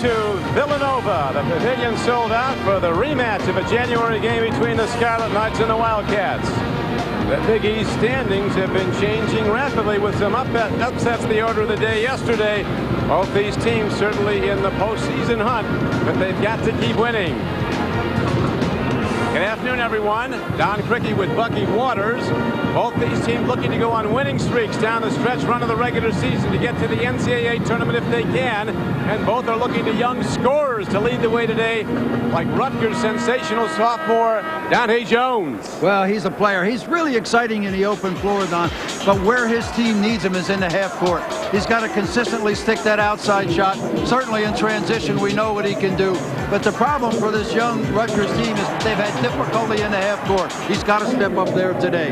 to Villanova. The Pavilion sold out for the rematch of a January game between the Scarlet Knights and the Wildcats. The Big East standings have been changing rapidly with some upsets the order of the day yesterday. Both these teams certainly in the postseason hunt, but they've got to keep winning. Good afternoon, everyone. Don Criqui with Bucky Waters. Both these teams looking to go on winning streaks down the stretch run of the regular season to get to the NCAA tournament if they can. And both are looking to young scorers to lead the way today, like Rutgers sensational sophomore Dante Jones. Well, he's a player. He's really exciting in the open floor, Don. But where his team needs him is in the half court. He's got to consistently stick that outside shot. Certainly in transition, we know what he can do. But the problem for this young Rutgers team is they've had difficulty in the half court. He's got to step up there today.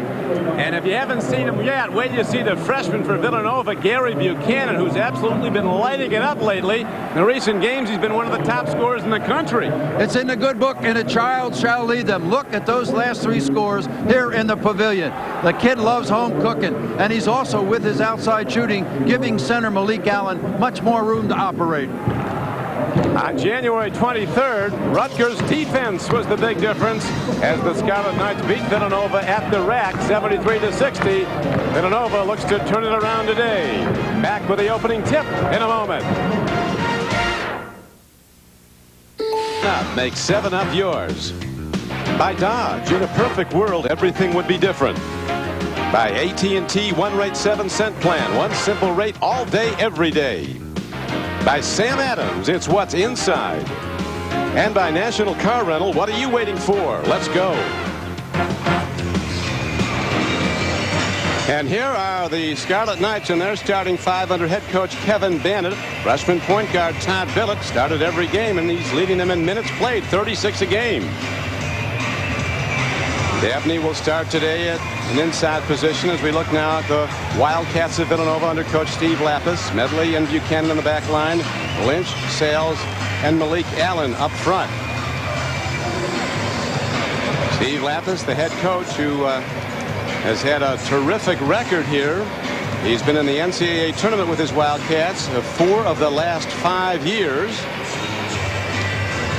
And if you haven't seen him yet, wait till you see the freshman for Villanova, Gary Buchanan, who's absolutely been lighting it up lately. In the recent games, he's been one of the top scorers in the country. It's in the good book, and a child shall lead them. Look at those last three scores here in the Pavilion. The kid loves home cooking, and he's also, with his outside shooting, giving center Malik Allen much more room to operate. On January 23rd, Rutgers' defense was the big difference as the Scarlet Knights beat Villanova at the rack 73-60. Villanova looks to turn it around today. Back with the opening tip in a moment. Make 7-Up yours. By Dodge, in a perfect world, everything would be different. By AT&T One Rate 7-cent plan, one simple rate all day, every day. By Sam Adams, it's what's inside. And by National Car Rental, what are you waiting for? Let's go. And here are the Scarlet Knights and their starting five under head coach Kevin Bannett. Freshman point guard Todd Billet started every game, and he's leading them in minutes played, 36 a game. Dabney will start today at an inside position as we look now at the Wildcats of Villanova under coach Steve Lapis. Medley and Buchanan on the back line. Lynch, Sales, and Malik Allen up front. Steve Lapis, the head coach, who has had a terrific record here. He's been in the NCAA tournament with his Wildcats 4 of the last 5 years.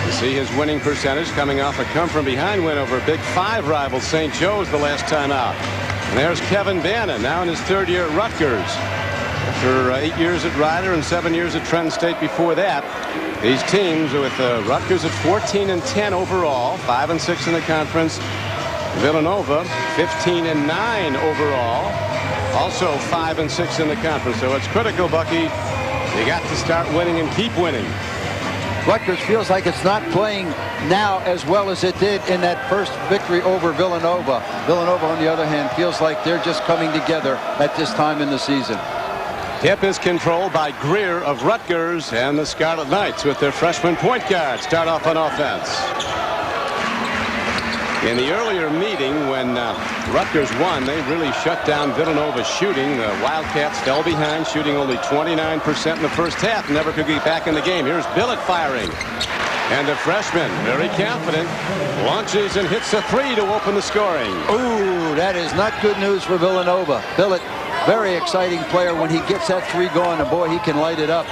You see his winning percentage coming off a come-from-behind win over Big 5 rival St. Joe's the last time out. And there's Kevin Bannett, now in his 3rd year at Rutgers. After 8 years at Rider and 7 years at Trent State before that. These teams with Rutgers at 14-10 overall, 5-6 in the conference. Villanova 15-9 overall, also 5-6 in the conference. So it's critical, Bucky. You got to start winning and keep winning. Rutgers feels like it's not playing now as well as it did in that first victory over Villanova. Villanova, on the other hand, feels like they're just coming together at this time in the season. Tip is controlled by Greer of Rutgers, and the Scarlet Knights with their freshman point guard start off on offense. In the earlier meeting when Rutgers won, they really shut down Villanova's shooting. The Wildcats fell behind, shooting only 29% in the first half, never could get back in the game. Here's Billet firing. And the freshman, very confident, launches and hits a 3 to open the scoring. Ooh, that is not good news for Villanova. Billet, very exciting player when he gets that 3 going, and boy, he can light it up.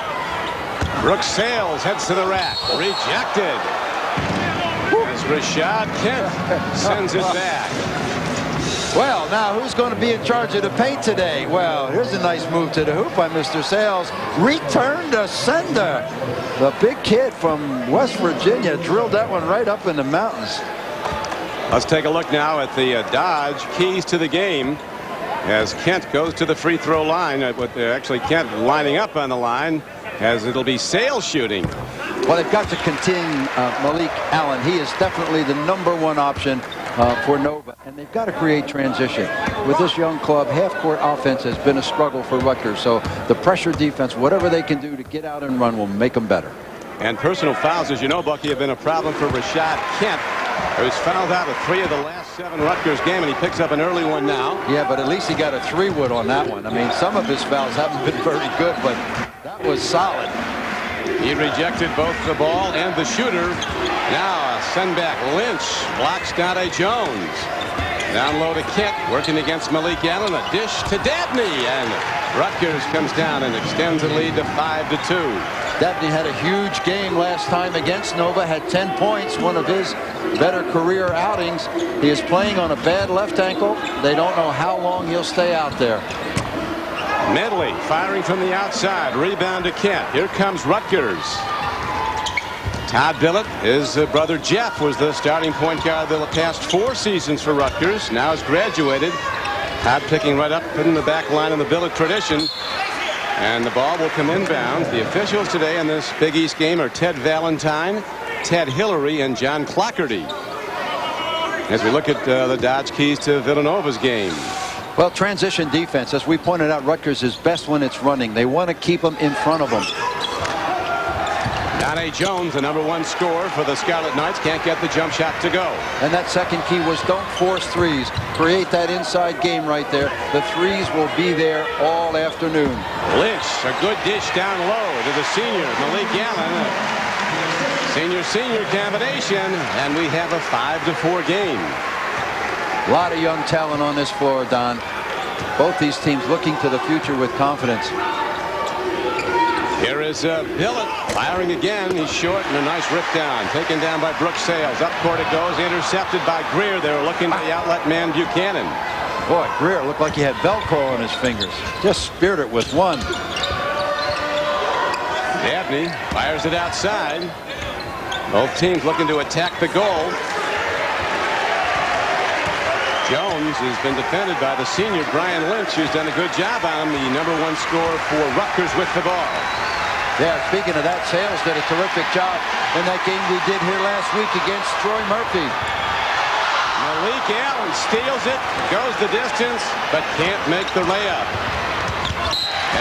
Brooks Sales heads to the rack. Rejected. As Rashad Kent sends it back. Well, now who's going to be in charge of the paint today? Well, here's a nice move to the hoop by Mr. Sales. Return to sender. The big kid from West Virginia drilled that one right up in the mountains. Let's take a look now at the Dodge keys to the game as Kent goes to the free throw line. Actually, Kent lining up on the line as it'll be Sales shooting. Well, they've got to contain Malik Allen. He is definitely the #1 option for Nova, and they've got to create transition. With this young club, half-court offense has been a struggle for Rutgers, so the pressure defense, whatever they can do to get out and run, will make them better. And personal fouls, as you know, Bucky, have been a problem for Rashad Kent, who's fouled out of 3 of the last 7 Rutgers game, and he picks up an early one now. Yeah, but at least he got a 3-wood on that one. I mean, some of his fouls haven't been very good, but that was solid. He rejected both the ball and the shooter. Now a send back. Lynch blocks Dante Jones. Down low to Kent, working against Malik Allen. A dish to Dabney, and Rutgers comes down and extends the lead to 5-2. Dabney had a huge game last time against Nova, had 10 points, one of his better career outings. He is playing on a bad left ankle. They don't know how long he'll stay out there. Medley firing from the outside. Rebound to Kent. Here comes Rutgers. Todd Billet, his brother Jeff, was the starting point guard the past 4 seasons for Rutgers. Now has graduated. Todd picking right up in the back line in the Billet tradition. And the ball will come inbound. The officials today in this Big East game are Ted Valentine, Ted Hillary, and John Clockerty. As we look at the Dodge keys to Villanova's game. Well, transition defense, as we pointed out, Rutgers is best when it's running. They want to keep them in front of them. Donnie Jones, the #1 scorer for the Scarlet Knights, can't get the jump shot to go. And that second key was don't force threes. Create that inside game right there. The threes will be there all afternoon. Lynch, a good dish down low to the senior, Malik Allen. Senior combination, and we have a 5-4 game. A lot of young talent on this floor, Don. Both these teams looking to the future with confidence. Here is Billet firing again. He's short and a nice rip down. Taken down by Brooks Sales. Up court it goes. Intercepted by Greer. They were looking for the outlet man Buchanan. Boy, Greer looked like he had Velcro on his fingers. Just speared it with one. Dabney fires it outside. Both teams looking to attack the goal. Jones has been defended by the senior Brian Lynch, who's done a good job on him, the #1 scorer for Rutgers with the ball. Yeah, speaking of that, Sales did a terrific job in that game we did here last week against Troy Murphy. Malik Allen steals it, goes the distance, but can't make the layup.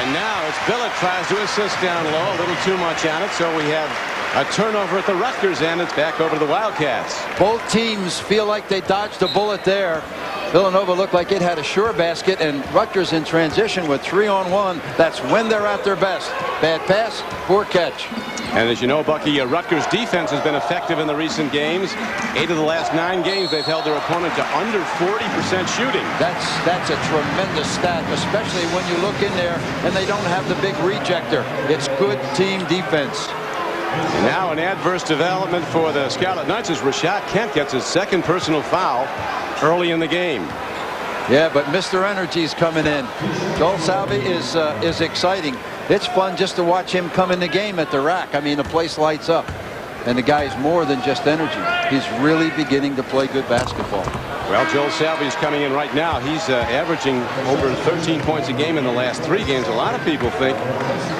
And now it's Billet tries to assist down low, a little too much on it, so we have a turnover at the Rutgers end. It's back over to the Wildcats. Both teams feel like they dodged a bullet there. Villanova looked like it had a sure basket, and Rutgers in transition with 3-on-1. That's when they're at their best. Bad pass, poor catch. And as you know, Bucky, Rutgers defense has been effective in the recent games. 8 of the last 9 games they've held their opponent to under 40% shooting. That's a tremendous stat, especially when you look in there and they don't have the big rejector. It's good team defense. And now an adverse development for the Scarlet Knights as Rashad Kent gets his 2nd personal foul early in the game. Yeah, but Mr. Energy's coming in. Joel Salvi is exciting. It's fun just to watch him come in the game at the rack. I mean, the place lights up. And the guy is more than just energy. He's really beginning to play good basketball. Well, Joel Salvi is coming in right now. He's averaging over 13 points a game in the last 3 games. A lot of people think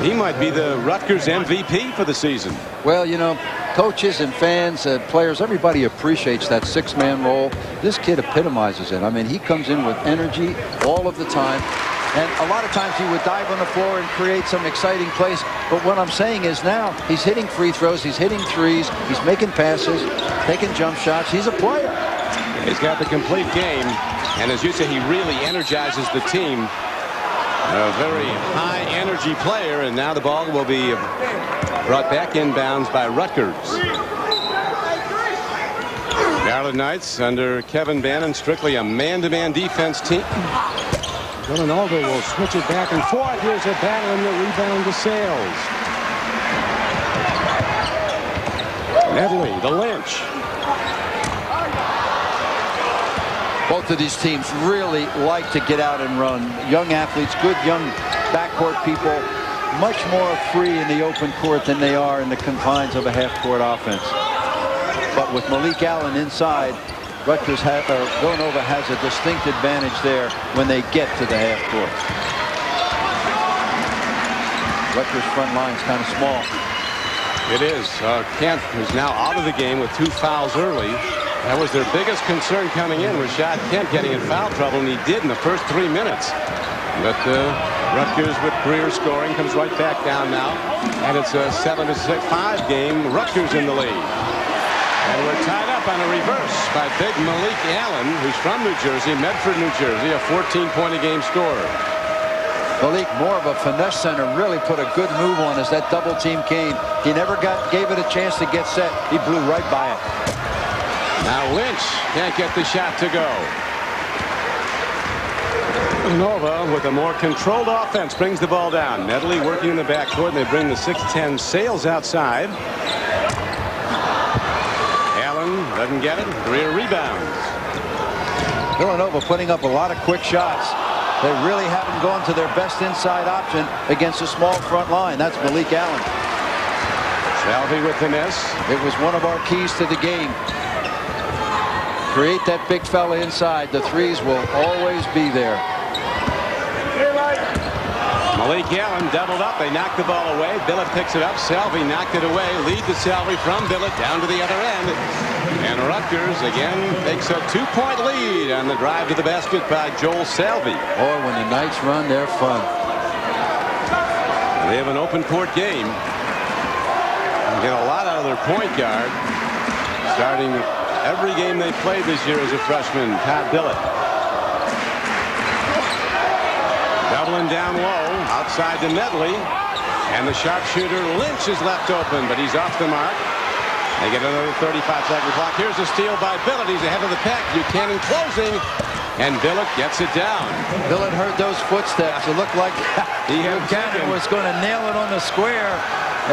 he might be the Rutgers MVP for the season. Well, you know, coaches and fans, players, everybody appreciates that 6-man role. This kid epitomizes it. I mean, he comes in with energy all of the time. And a lot of times he would dive on the floor and create some exciting plays. But what I'm saying is now he's hitting free throws, he's hitting threes, he's making passes, taking jump shots. He's a player. He's got the complete game. And as you say, he really energizes the team. A very high energy player. And now the ball will be brought back inbounds by Rutgers. Scarlet Knights under Kevin Bannon, strictly a man-to-man defense team. Villanova will switch it back and forth. Here's a battle in the rebound to Sales. Medley, the Lynch. Both of these teams really like to get out and run. Young athletes, good young backcourt people, much more free in the open court than they are in the confines of a half-court offense. But with Malik Allen inside, Villanova has a distinct advantage there when they get to the half court. Rutgers' front line's kind of small. It is. Kent is now out of the game with 2 fouls early. That was their biggest concern coming in. Rashad Kent getting in foul trouble, and he did in the first 3 minutes. But Rutgers with Greer scoring comes right back down now. And it's a 7-5 game. Rutgers in the lead. And we're tied up on a reverse by big Malik Allen, who's from New Jersey, Medford, New Jersey, a 14-point-a-game scorer. Malik, more of a finesse center, really put a good move on as that double team came. He never gave it a chance to get set. He blew right by it. Now Lynch can't get the shot to go. Villanova with a more controlled offense brings the ball down. Medley working in the backcourt, and they bring the 6'10" Sales outside. Allen doesn't get it. Career rebounds. Villanova putting up a lot of quick shots. They really haven't gone to their best inside option against a small front line. That's Malik Allen. Salvy with the miss. It was one of our keys to the game. Create that big fella inside. The threes will always be there. Malik Allen doubled up. They knocked the ball away. Billet picks it up. Salvy knocked it away. Lead to Salvy from Billet down to the other end. And Rutgers again takes a 2-point lead on the drive to the basket by Joel Salvy. Boy, when the Knights run, they're fun. They have an open court game. They get a lot out of their point guard. Starting every game they played this year as a freshman, Todd Billet. Doubling down low, outside to Medley. And the sharpshooter Lynch is left open, but he's off the mark. They get another 35-second clock. Here's a steal by Billet. He's ahead of the pack. Buchanan closing, and Billet gets it down. Billet heard those footsteps. It looked like Buchanan was going to nail it on the square,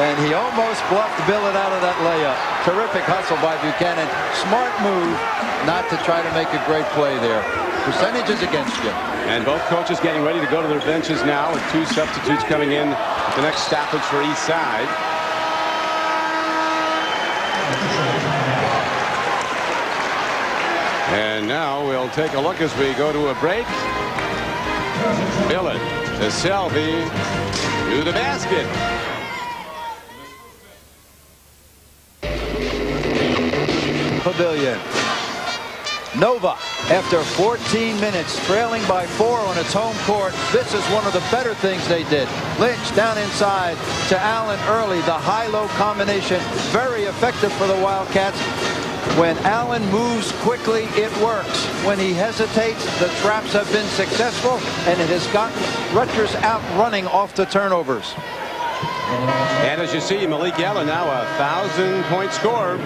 and he almost bluffed Billet out of that layup. Terrific hustle by Buchanan. Smart move not to try to make a great play there. Percentages against you. And both coaches getting ready to go to their benches now, with 2 substitutes coming in at the next stoppage for each side. And now we'll take a look as we go to a break. Billet to Salvy to the basket. Pavilion. Nova, after 14 minutes, trailing by 4 on its home court. This is one of the better things they did. Lynch down inside to Allen early. The high-low combination, very effective for the Wildcats. When Allen moves quickly, it works. When he hesitates, the traps have been successful, and it has gotten Rutgers out running off the turnovers. And as you see, Malik Allen now a 1,000-point scorer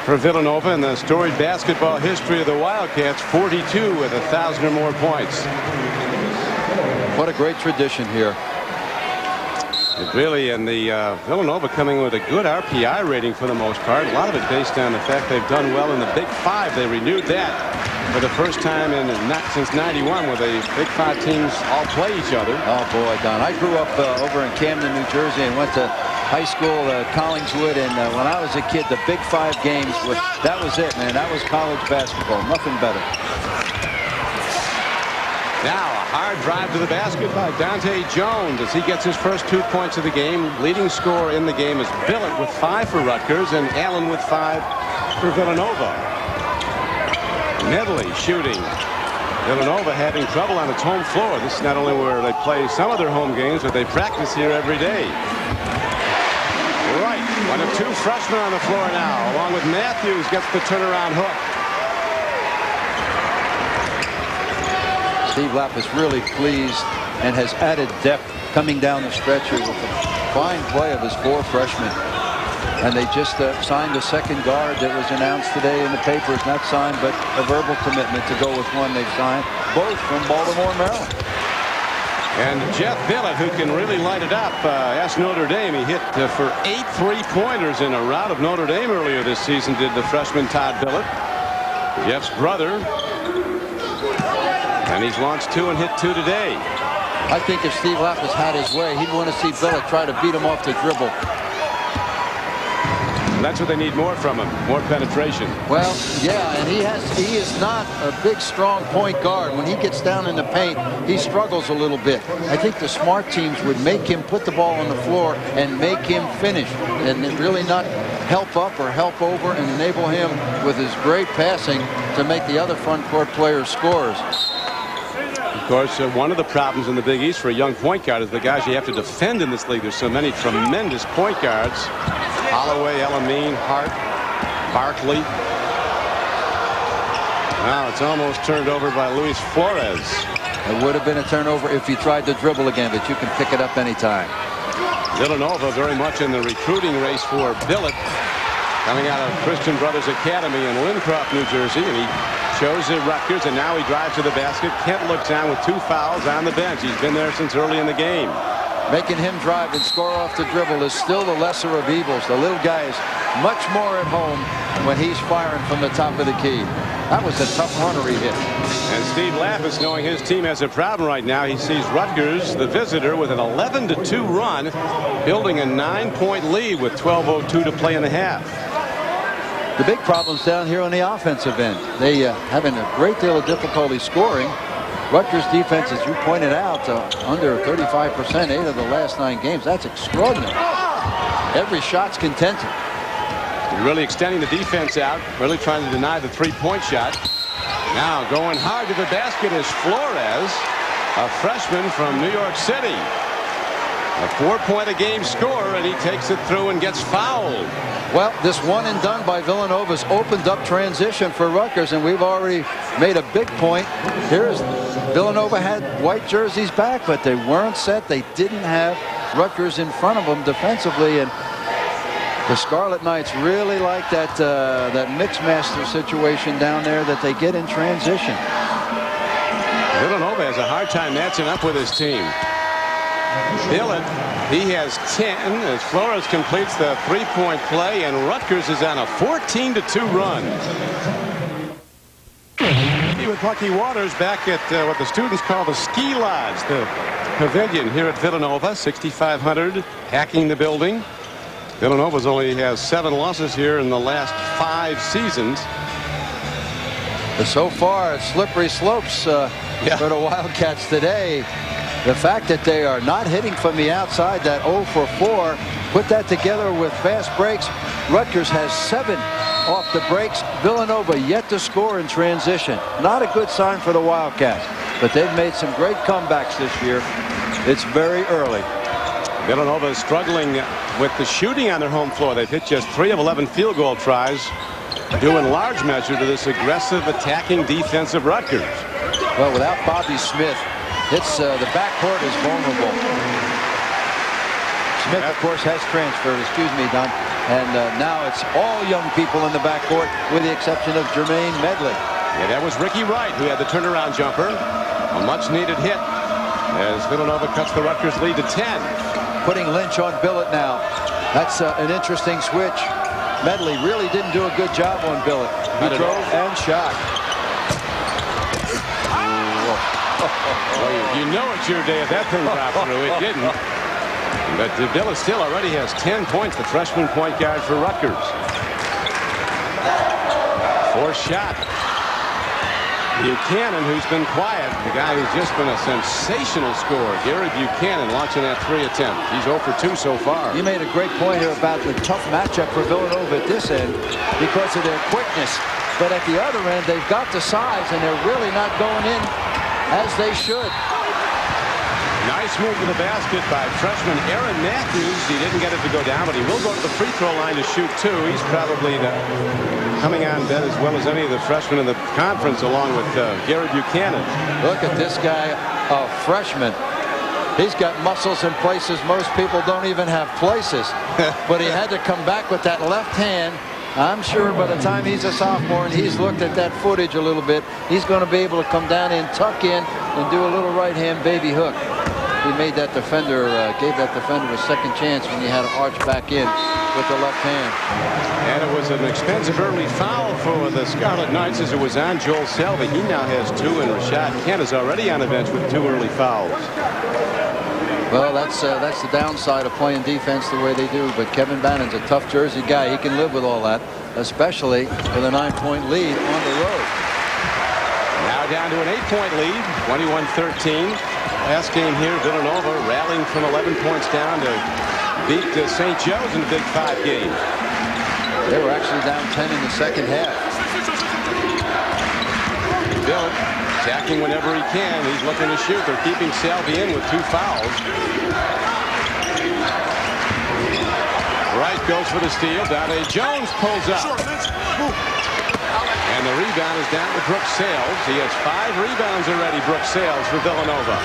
for Villanova in the storied basketball history of the Wildcats. 42 with 1,000 or more points. What a great tradition here. It really, and the Villanova coming with a good RPI rating for the most part. A lot of it based on the fact they've done well in the Big Five. They renewed that for the first time since '91, where the Big Five teams all play each other. Oh boy, Don, I grew up over in Camden, New Jersey, and went to high school Collingswood, and when I was a kid, the Big Five games, that was it, man. That was college basketball. Nothing better. Now a hard drive to the basket by Dante Jones as he gets his first 2 points of the game. Leading scorer in the game is Billet with 5 for Rutgers, and Allen with 5 for Villanova. Medley shooting. Villanova having trouble on its home floor. This is not only where they play some of their home games, but they practice here every day. Right, 1 of 2 freshmen on the floor now, along with Matthews, gets the turnaround hook. Steve Lapp is really pleased and has added depth coming down the stretch here with a fine play of his 4 freshmen. And they just signed a second guard that was announced today in the papers. Not signed, but a verbal commitment to go with one they've signed. Both from Baltimore, Maryland. And Jeff Billet, who can really light it up, asked Notre Dame. He hit for 8 3-pointers in a rout of Notre Dame earlier this season, did the freshman Todd Billet, Jeff's brother. And he's launched 2 and hit 2 today. I think if Steve Lapp has had his way, he'd want to see Billet try to beat him off the dribble. That's what they need more from him, more penetration. Well, yeah, and he is not a big, strong point guard. When he gets down in the paint, he struggles a little bit. I think the smart teams would make him put the ball on the floor and make him finish, and really not help up or help over, and enable him with his great passing to make the other front court players scores. Of course, one of the problems in the Big East for a young point guard is the guys you have to defend in this league. There's so many tremendous point guards. Holloway, Elamine, Hart, Barkley. Now it's almost turned over by Luis Flores. It would have been a turnover if he tried to dribble again, but you can pick it up anytime. Villanova very much in the recruiting race for Billet, coming out of Christian Brothers Academy in Lincroft, New Jersey, and he shows at Rutgers, and now he drives to the basket. Kent looks down with 2 fouls on the bench. He's been there since early in the game. Making him drive and score off the dribble is still the lesser of evils. The little guy is much more at home when he's firing from the top of the key. That was a tough runner he hit. And Steve Lapis, knowing his team has a problem right now, he sees Rutgers, the visitor, with an 11-2 run, building a 9-point lead with 12:02 to play in the half. The big problem's down here on the offensive end. They having a great deal of difficulty scoring. Rutgers defense, as you pointed out, under 35%, 8 of the last 9 games. That's extraordinary. Every shot's contested. Really extending the defense out, really trying to deny the 3-point shot. Now going hard to the basket is Flores, a freshman from New York City. A 4-point-a-game scorer, and he takes it through and gets fouled. Well, this one and done by Villanova's opened up transition for Rutgers, and we've already made a big point. Here's Villanova had white jerseys back, but they weren't set. They didn't have Rutgers in front of them defensively, and the Scarlet Knights really like that mixmaster situation down there that they get in transition. Villanova has a hard time matching up with his team. Billet, he has 10 as Flores completes the 3-point play, and Rutgers is on a 14-2 run. With Bucky Waters back at what the students call the ski lodge, the Pavilion here at Villanova. 6,500 packing the building. Villanova's only has 7 losses here in the last 5 seasons. So far, slippery slopes for the Wildcats today. The fact that they are not hitting from the outside, that 0 for 4, put that together with fast breaks. Rutgers has 7 off the breaks. Villanova yet to score in transition. Not a good sign for the Wildcats, but they've made some great comebacks this year. It's very early. Villanova is struggling with the shooting on their home floor. They've hit just 3 of 11 field goal tries, due in large measure to this aggressive attacking defense of Rutgers. Well, without Bobby Smith, it's the backcourt is vulnerable. Smith, of course, has transferred. Excuse me, Don. And now it's all young people in the backcourt, with the exception of Jermaine Medley. Yeah, that was Ricky Wright who had the turnaround jumper. A much-needed hit as Villanova cuts the Rutgers lead to 10. Putting Lynch on Billet now. That's an interesting switch. Medley really didn't do a good job on Billet. He drove and shot. Well, you know it's your day if that thing dropped through. It didn't. But Billet still already has 10 points, the freshman point guard for Rutgers. 4th shot. Buchanan, who's been quiet, the guy who's just been a sensational scorer. Gary Buchanan launching that 3 attempt. He's 0 for 2 so far. You made a great point here about the tough matchup for Villanova at this end because of their quickness. But at the other end, they've got the size, and they're really not going in as they should. Nice move to the basket by freshman Aaron Matthews. He didn't get it to go down, but he will go to the free throw line to shoot 2. He's probably coming on bet as well as any of the freshmen in the conference, along with Gary Buchanan. Look at this guy, a freshman. He's got muscles in places most people don't even have places. But he had to come back with that left hand. I'm sure by the time he's a sophomore and he's looked at that footage a little bit, he's going to be able to come down and tuck in and do a little right-hand baby hook. He made that defender, gave that defender a second chance when he had to arch back in with the left hand. And it was an expensive early foul for the Scarlet Knights as it was on Joel Selby. He now has 2, and Rashad Kent is already on the bench with 2 early fouls. Well, that's the downside of playing defense the way they do. But Kevin Bannon's a tough Jersey guy. He can live with all that, especially with a 9-point lead on the road. Now down to an 8-point lead, 21-13. Last game here, Villanova rallying from 11 points down to beat St. Joe's in the Big 5 game. They were actually down 10 in the second half. Billet attacking whenever he can. He's looking to shoot. They're keeping Selby in with 2 fouls. Wright goes for the steal. Dante Jones pulls up. And the rebound is down to Brooks Sales. He has 5 rebounds already, Brooks Sales, for Villanova.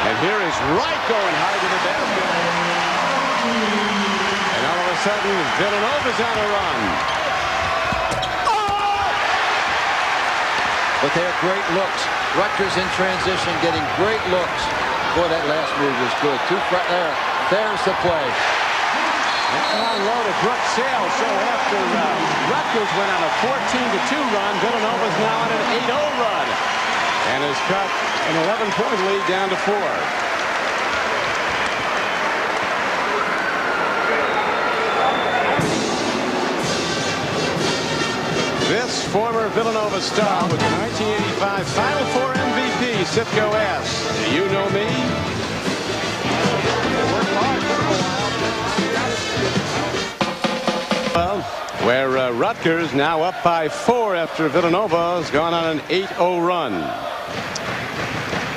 And here is Wright going high to the basket. And all of a sudden, Villanova's on a run. but they have great looks. Rutgers in transition, getting great looks. Boy, that last move was good. There's the play. Unloaded Brooks Sales. So after Rutgers went on a 14-2 run, Villanova's now on an 8-0 run. And has cut an 11-point lead down to 4. This former Villanova star with the 1985 Final Four MVP, Sitko asks, do you know me? Well, where Rutgers now up by 4 after Villanova has gone on an 8-0 run.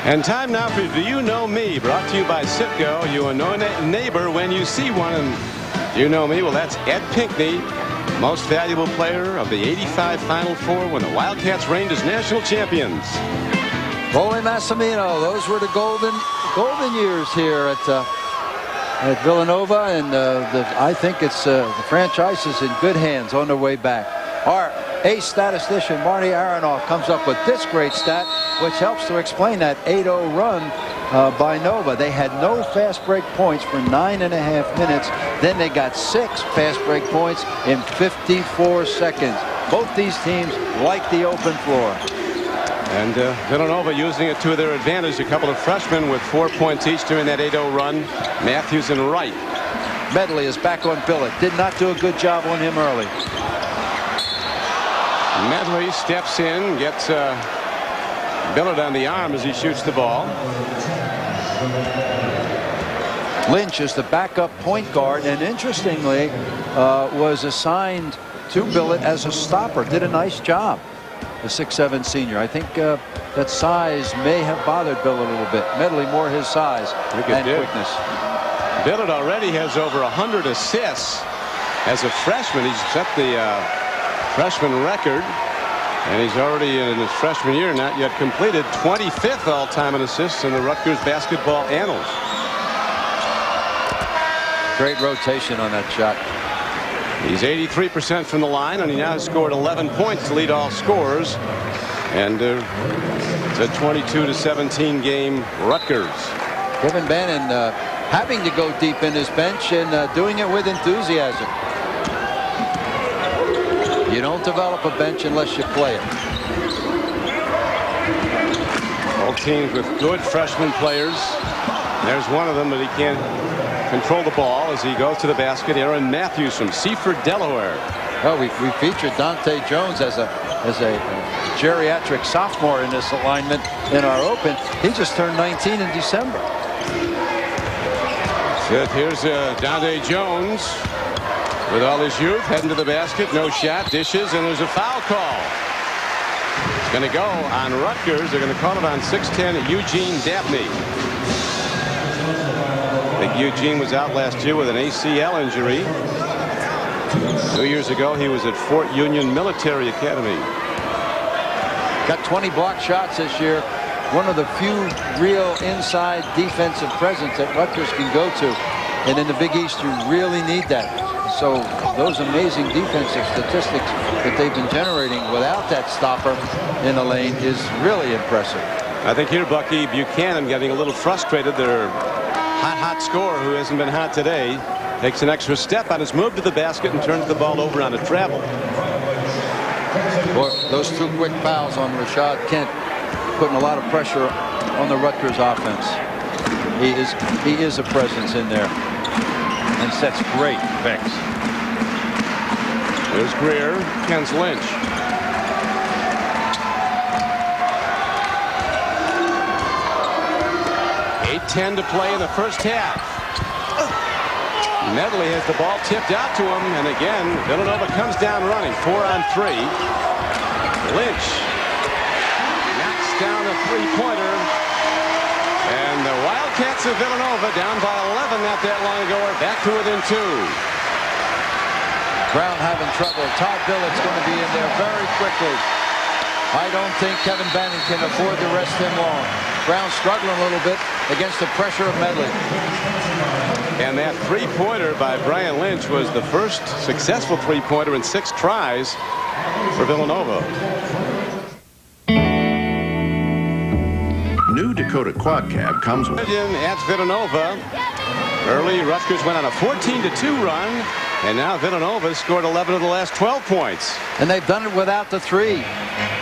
And time now for Do You Know Me, brought to you by Sitko. You know a neighbor when you see one. And do you know me? Well, that's Ed Pinckney, most valuable player of the 85 Final Four when the Wildcats reigned as national champions. Rolly Massimino, those were the golden years here at Villanova, and I think it's the franchise is in good hands on their way back. Our ace statistician Marty Aronoff comes up with this great stat, which helps to explain that 8-0 run by Nova. They had no fast break points for 9.5 minutes. Then they got 6 fast break points in 54 seconds. Both these teams like the open floor. And Villanova using it to their advantage. A couple of freshmen with 4 points each during that 8-0 run. Matthews and Wright. Medley is back on Billet. Did not do a good job on him early. Medley steps in, gets Billet on the arm as he shoots the ball. Lynch is the backup point guard, and interestingly was assigned to Billet as a stopper. Did a nice job. The 6'7" senior. I think that size may have bothered Billet a little bit. Medley more his size and quickness. Billet already has over 100 assists as a freshman. He's set the freshman record, and he's already in his freshman year, not yet completed, 25th all-time in assists in the Rutgers basketball annals. Great rotation on that shot. He's 83% from the line, and he now has scored 11 points to lead all scorers. And it's a 22-17 game Rutgers. Kevin Bannon having to go deep in his bench and doing it with enthusiasm. You don't develop a bench unless you play it. Both teams with good freshman players. There's one of them, but he can't control the ball as he goes to the basket. Aaron Matthews from Seaford, Delaware. Well, we featured Dante Jones as a geriatric sophomore in this alignment in our open. He just turned 19 in December. So here's Dante Jones with all his youth heading to the basket. No shot, dishes, and there's a foul call. It's going to go on Rutgers. They're going to call it on 6'10" Eugene Dabney. I think Eugene was out last year with an ACL injury. 2 years ago, he was at Fort Union Military Academy. Got 20 block shots this year. One of the few real inside defensive presence that Rutgers can go to. And in the Big East, you really need that. So those amazing defensive statistics that they've been generating without that stopper in the lane is really impressive. I think here, Bucky, Buchanan getting a little frustrated. Their hot scorer, who hasn't been hot today, takes an extra step on his move to the basket and turns the ball over on a travel. Boy, those 2 quick fouls on Rashad Kent putting a lot of pressure on the Rutgers offense. He is a presence in there and sets great picks. There's Greer, Ken's Lynch. .10 to play in the first half. Medley has the ball tipped out to him, and again Villanova comes down running. 4 on 3. Lynch knocks down a 3-pointer, and the Wildcats of Villanova down by 11 not that long ago are back to within 2. Brown having trouble. Todd Billet's going to be in there very quickly. I don't think Kevin Bannon can afford to rest him long. Brown struggling a little bit against the pressure of Medley. And that 3-pointer by Brian Lynch was the first successful 3-pointer in 6 tries for Villanova. Dakota Quad Cab comes with. At Villanova. Early, Rutgers went on a 14-2 run, and now Villanova scored 11 of the last 12 points. And they've done it without the three.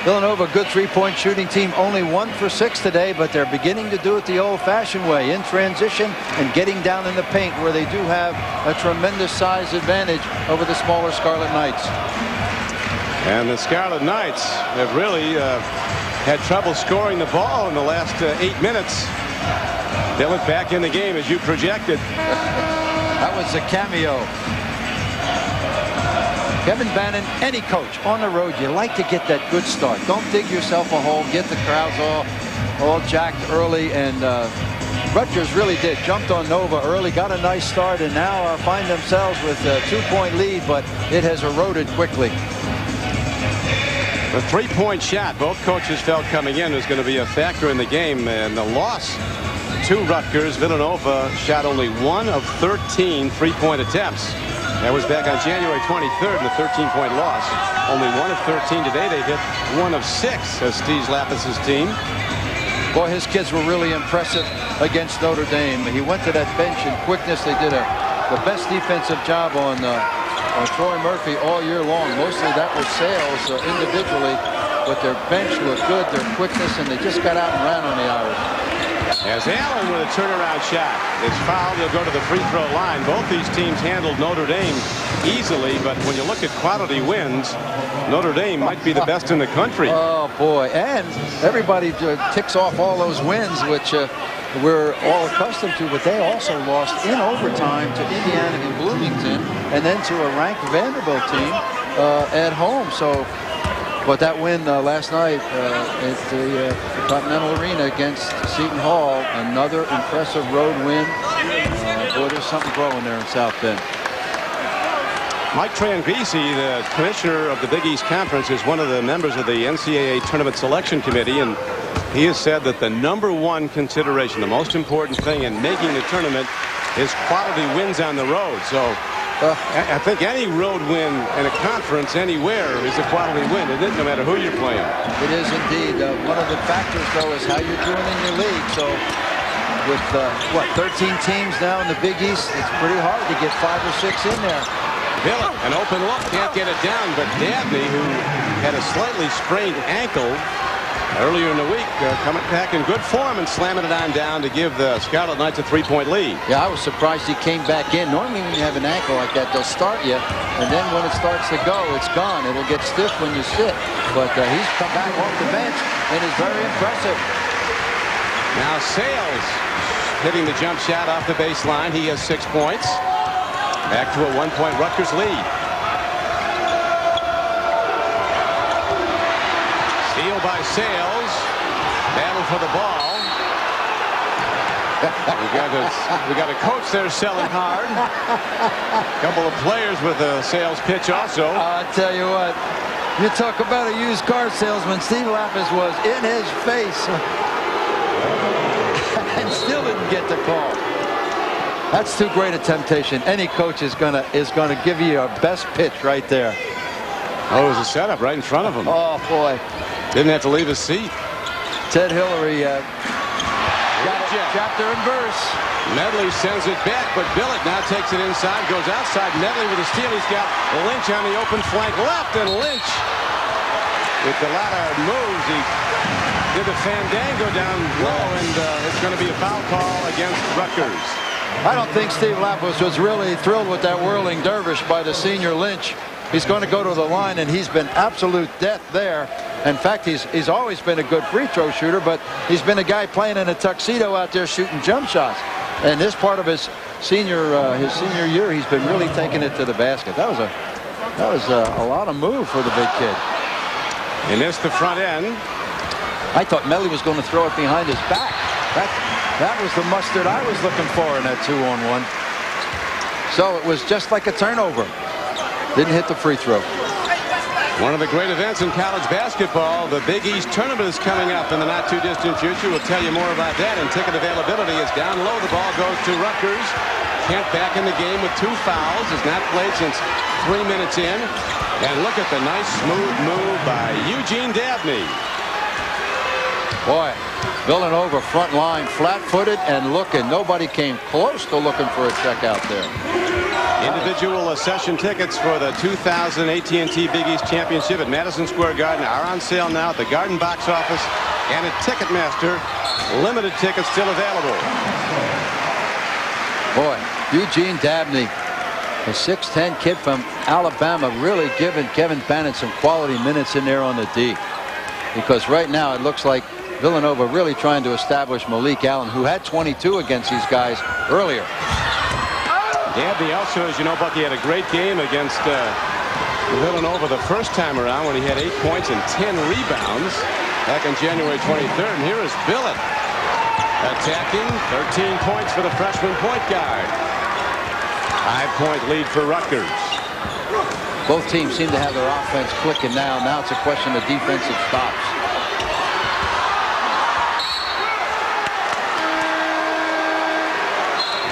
Villanova, good three-point shooting team, only 1 for 6 today, but they're beginning to do it the old-fashioned way, in transition and getting down in the paint, where they do have a tremendous size advantage over the smaller Scarlet Knights. And the Scarlet Knights have really had trouble scoring the ball in the last 8 minutes. Billet back in the game as you projected. That was a cameo. Kevin Bannon, any coach on the road, you like to get that good start. Don't dig yourself a hole. Get the crowds all jacked early, and Rutgers really did. Jumped on Nova early, got a nice start, and now find themselves with a 2-point lead, but it has eroded quickly. The three-point shot, both coaches felt coming in, was going to be a factor in the game, and the loss to Rutgers. Villanova shot only 1 of 13 three-point attempts. That was back on January 23rd in the 13-point loss. Only 1 of 13 today. They hit 1 of 6 as Steve Lappis's team. Boy, his kids were really impressive against Notre Dame. He went to that bench in quickness. They did the best defensive job on Troy Murphy all year long. Mostly that was Sales individually, but their bench looked good, their quickness, and they just got out and ran on the Irish. As Allen with a turnaround shot is fouled, he'll go to the free throw line. Both these teams handled Notre Dame easily, but when you look at quality wins, Notre Dame might be the best in the country. Oh boy, and everybody ticks off all those wins, which we're all accustomed to, but they also lost in overtime to Indiana and Bloomington, and then to a ranked Vanderbilt team at home. So, but that win last night at the Continental Arena against Seton Hall, another impressive road win. Boy, there's something growing there in South Bend. Mike Trangrisi, the commissioner of the Big East Conference, is one of the members of the NCAA Tournament Selection Committee, and he has said that the #1 consideration, the most important thing in making the tournament, is quality wins on the road. So I think any road win in a conference anywhere is a quality win, isn't it? No matter who you're playing. It is indeed. One of the factors, though, is how you're doing in your league. So with, 13 teams now in the Big East, it's pretty hard to get 5 or 6 in there. Billet, an open look, can't get it down, but Dabney, who had a slightly sprained ankle earlier in the week, coming back in good form and slamming it on down to give the Scarlet Knights a 3-point lead. Yeah, I was surprised he came back in. Normally when you have an ankle like that, they'll start you, and then when it starts to go, it's gone. It'll get stiff when you sit. But he's come back off the bench and is very impressive. Now Sales hitting the jump shot off the baseline. He has 6 points. Back to a 1-point Rutgers lead. Steal by Sales. Battle for the ball. We got a coach there selling hard. A couple of players with a Sales pitch also. I'll tell you what. You talk about a used car salesman. Steve Lappis was in his face and still didn't get the call. That's too great a temptation. Any coach is gonna give you your best pitch right there. Oh, it was a setup right in front of him. Oh boy! Didn't have to leave his seat. Ted Hillary got it, chapter and verse. Medley sends it back, but Billet now takes it inside, goes outside. Medley with a steal. He's got Lynch on the open flank left, and Lynch with a lot of moves. He did the fandango down low, and it's going to be a foul call against Rutgers. I don't think Steve Lappis was really thrilled with that whirling dervish by the senior Lynch. He's going to go to the line, and he's been absolute death there. In fact, he's always been a good free throw shooter, but he's been a guy playing in a tuxedo out there shooting jump shots. And this part of his senior year, he's been really taking it to the basket. That was a lot of move for the big kid. He missed the front end. I thought Medley was going to throw it behind his back. That was the mustard I was looking for in that 2-on-1. So it was just like a turnover. Didn't hit the free throw. One of the great events in college basketball, the Big East Tournament, is coming up in the not-too-distant future. We'll tell you more about that, and ticket availability is down low. The ball goes to Rutgers. Kent back in the game with 2 fouls. Has not played since 3 minutes in. And look at the nice, smooth move by Eugene Dabney. Boy, Villanova front line flat-footed and looking. Nobody came close to looking for a check out there. Individual session tickets for the 2000 AT&T Big East Championship at Madison Square Garden are on sale now at the Garden box office and at Ticketmaster. Limited tickets still available. Boy, Eugene Dabney, a 6'10" kid from Alabama, really giving Kevin Bannon some quality minutes in there on the D. Because right now it looks like Villanova really trying to establish Malik Allen, who had 22 against these guys earlier. Dabney also, as you know, Bucky, had a great game against Villanova the first time around when he had 8 points and 10 rebounds back on January 23rd. And here is Billet attacking. 13 points for the freshman point guard. 5-point lead for Rutgers. Both teams seem to have their offense clicking now. Now it's a question of defensive stops.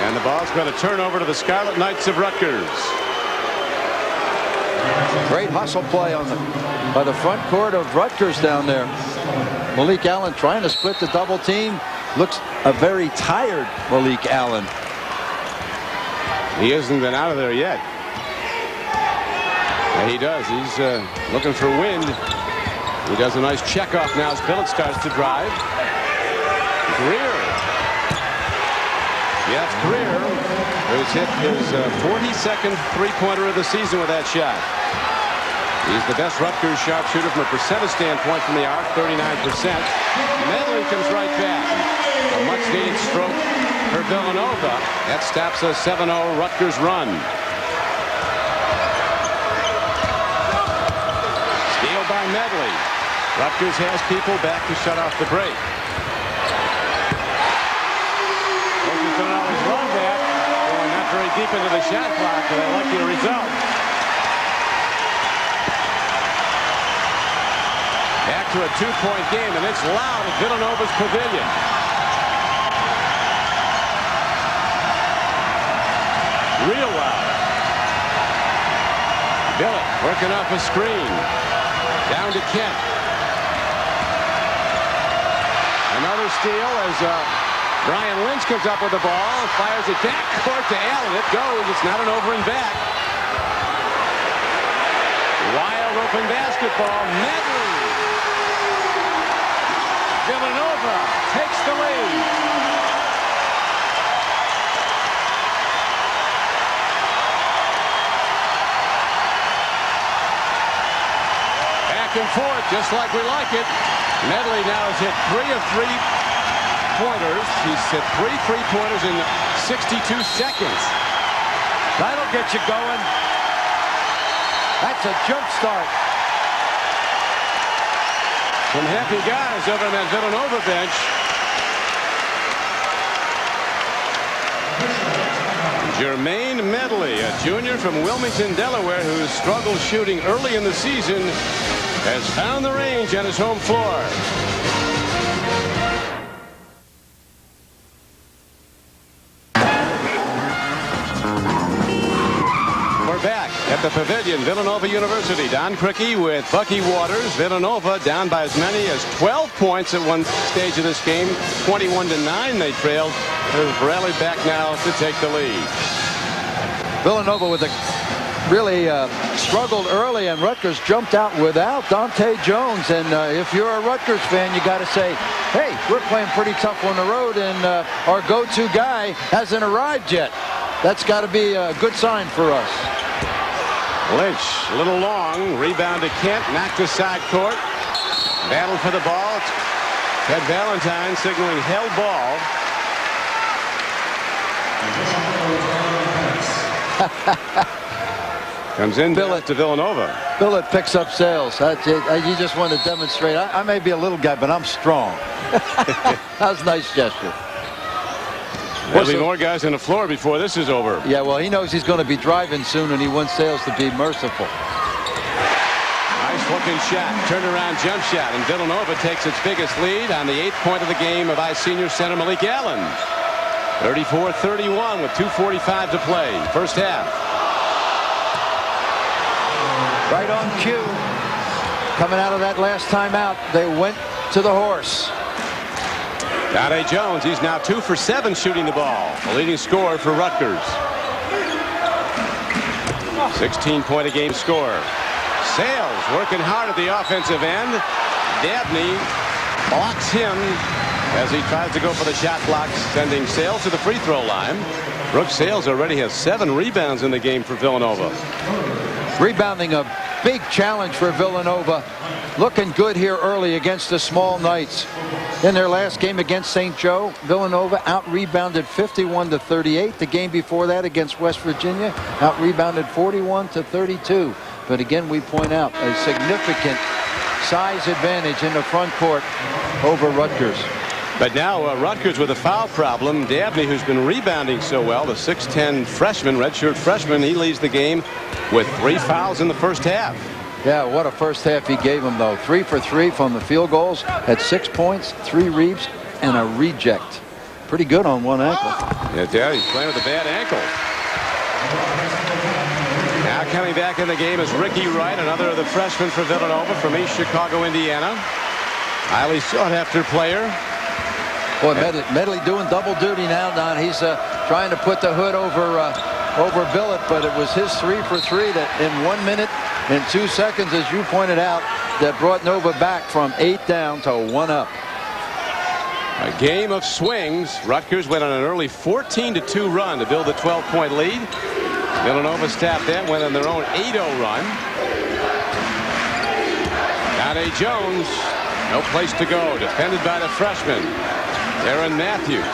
And the ball's going to turn over to the Scarlet Knights of Rutgers. Great hustle play on by the front court of Rutgers down there. Malik Allen trying to split the double team. Looks a very tired Malik Allen. He hasn't been out of there yet. Yeah, he does. He's looking for wind. He does a nice check off now as Billet starts to drive. Greer. Yes, Greer, who's hit his 42nd three-pointer of the season with that shot. He's the best Rutgers sharpshooter from a percentage standpoint from the arc, 39%. Medley comes right back. A much-needed stroke for Villanova. That stops a 7-0 Rutgers run. Steal by Medley. Rutgers has people back to shut off the break. Don't always love that. Going not very deep into the shot clock, but I like the result. Back to a 2-point game, and it's loud at Villanova's Pavilion. Real loud. Billet working off a screen. Down to Kent. Another steal as Brian Lynch comes up with the ball and fires it back court to Allen. It goes. It's not an over and back. Wild open basketball. Medley. Villanova takes the lead. Back and forth, just like we like it. Medley now has hit 3 of 3 pointers. He's hit 3 3-pointers in 62 seconds. That'll get you going. That's a jump start. Some happy guys over on that Villanova bench. Jermaine Medley, a junior from Wilmington, Delaware, who struggled shooting early in the season, has found the range on his home floor. Back at the Pavilion, Villanova University. Don Criqui with Bucky Waters. Villanova down by as many as 12 points at one stage of this game. 21-9 they trailed. They've rallied back now to take the lead. Villanova with a really struggled early, and Rutgers jumped out without Dante Jones. And if you're a Rutgers fan, you got to say, hey, we're playing pretty tough on the road, and our go-to guy hasn't arrived yet. That's got to be a good sign for us. Lynch, a little long. Rebound to Kent. Knocked to side court. Battle for the ball. Ted Valentine signaling held ball. Comes in Billet to Villanova. Billet picks up sales. You just want to demonstrate. I may be a little guy, but I'm strong. That was a nice gesture. There'll be more guys on the floor before this is over. Yeah, well, he knows he's going to be driving soon, and he wants Sales to be merciful. Nice looking shot. Turnaround jump shot. And Villanova takes its biggest lead on the 8th point of the game by senior center Malik Allen. 34-31 with 2:45 to play. First half. Right on cue. Coming out of that last timeout, they went to the horse. Todd Jones, he's now 2 for 7 shooting the ball. The leading scorer for Rutgers. 16-point-a-game scorer. Sales working hard at the offensive end. Dabney blocks him as he tries to go for the shot block, sending Sales to the free throw line. Brooks Sales already has 7 rebounds in the game for Villanova. Rebounding a big challenge for Villanova. Looking good here early against the small Knights. In their last game against St. Joe, Villanova out-rebounded 51-38. The game before that against West Virginia, out-rebounded 41-32. But again, we point out a significant size advantage in the front court over Rutgers. But now Rutgers with a foul problem. Dabney, who's been rebounding so well, the 6'10 freshman, redshirt freshman, he leads the game with 3 fouls in the first half. Yeah, what a first half he gave him, though. 3 for 3 from the field goals, had 6 points, 3 reaps, and a reject. Pretty good on one ankle. Yeah, he's playing with a bad ankle. Now coming back in the game is Ricky Wright, another of the freshmen for Villanova from East Chicago, Indiana. Highly sought-after player. Boy, Medley doing double duty now, Don. He's trying to put the hood over Billet, but it was his 3 for 3 that in 1 minute and 2 seconds, as you pointed out, that brought Nova back from 8 down to 1 up. A game of swings. Rutgers went on an early 14-2 run to build a 12-point lead. Villanova staffed that, went on their own 8-0 run. Todd Jones, no place to go, defended by the freshman Aaron Matthews.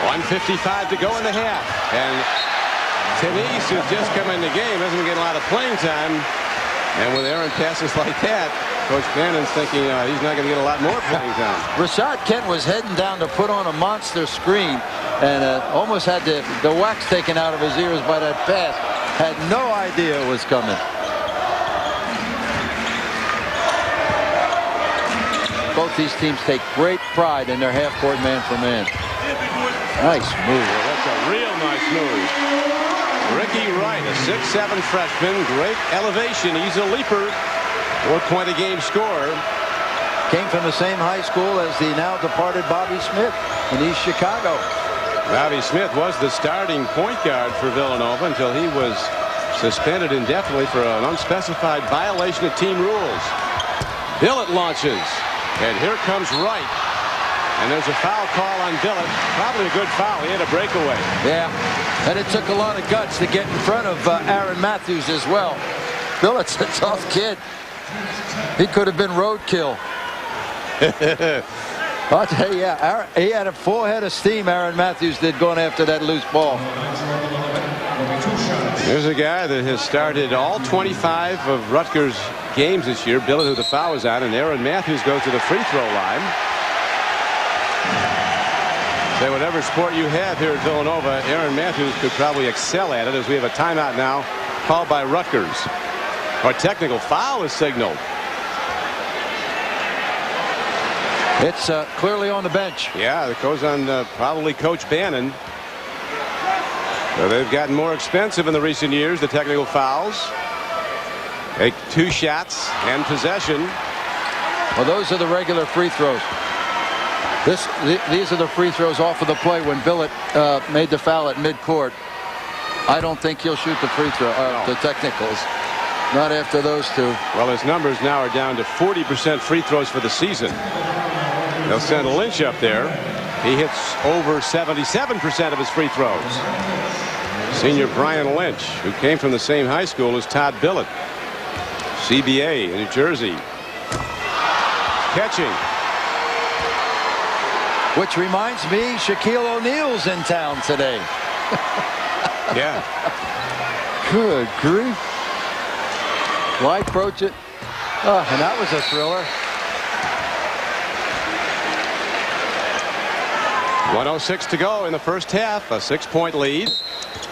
1:55 to go in the half, and Tenise, who's just come in the game, doesn't get a lot of playing time. And with Aaron passes like that, Coach Bannon's thinking he's not going to get a lot more playing time. Rashad Kent was heading down to put on a monster screen and almost had the wax taken out of his ears by that pass. Had no idea it was coming. Both these teams take great pride in their half-court man-for-man. Nice move. Well, that's a real nice move. Ricky Wright, a 6'7 freshman, great elevation. He's a leaper. 4-point-a-game scorer. Came from the same high school as the now departed Bobby Smith in East Chicago. Bobby Smith was the starting point guard for Villanova until he was suspended indefinitely for an unspecified violation of team rules. Billet launches, and here comes Wright. And there's a foul call on Billet. Probably a good foul. He had a breakaway. Yeah, and it took a lot of guts to get in front of Aaron Matthews as well. Billet's a tough kid. He could have been roadkill. I'll tell you, yeah, he had a full head of steam, Aaron Matthews did, going after that loose ball. There's a guy that has started all 25 of Rutgers games this year. Billet, who the foul was on, and Aaron Matthews goes to the free throw line. Say whatever sport you have here at Villanova, Aaron Matthews could probably excel at it, as we have a timeout now called by Rutgers. Our technical foul is signaled. It's clearly on the bench. Yeah, it goes on probably Coach Bannon. So they've gotten more expensive in the recent years, the technical fouls. Take 2 shots and possession. Well, those are the regular free throws. These are the free throws off of the play when Billet made the foul at midcourt. I don't think he'll shoot the free throw, the technicals. Not after those 2. Well, his numbers now are down to 40% free throws for the season. They'll send Lynch up there. He hits over 77% of his free throws. Senior Brian Lynch, who came from the same high school as Todd Billet, CBA in New Jersey. Catching. Which reminds me, Shaquille O'Neal's in town today. Yeah. Good grief. Why approach it? Oh, and that was a thriller. 1:06 to go in the first half. A 6-point lead.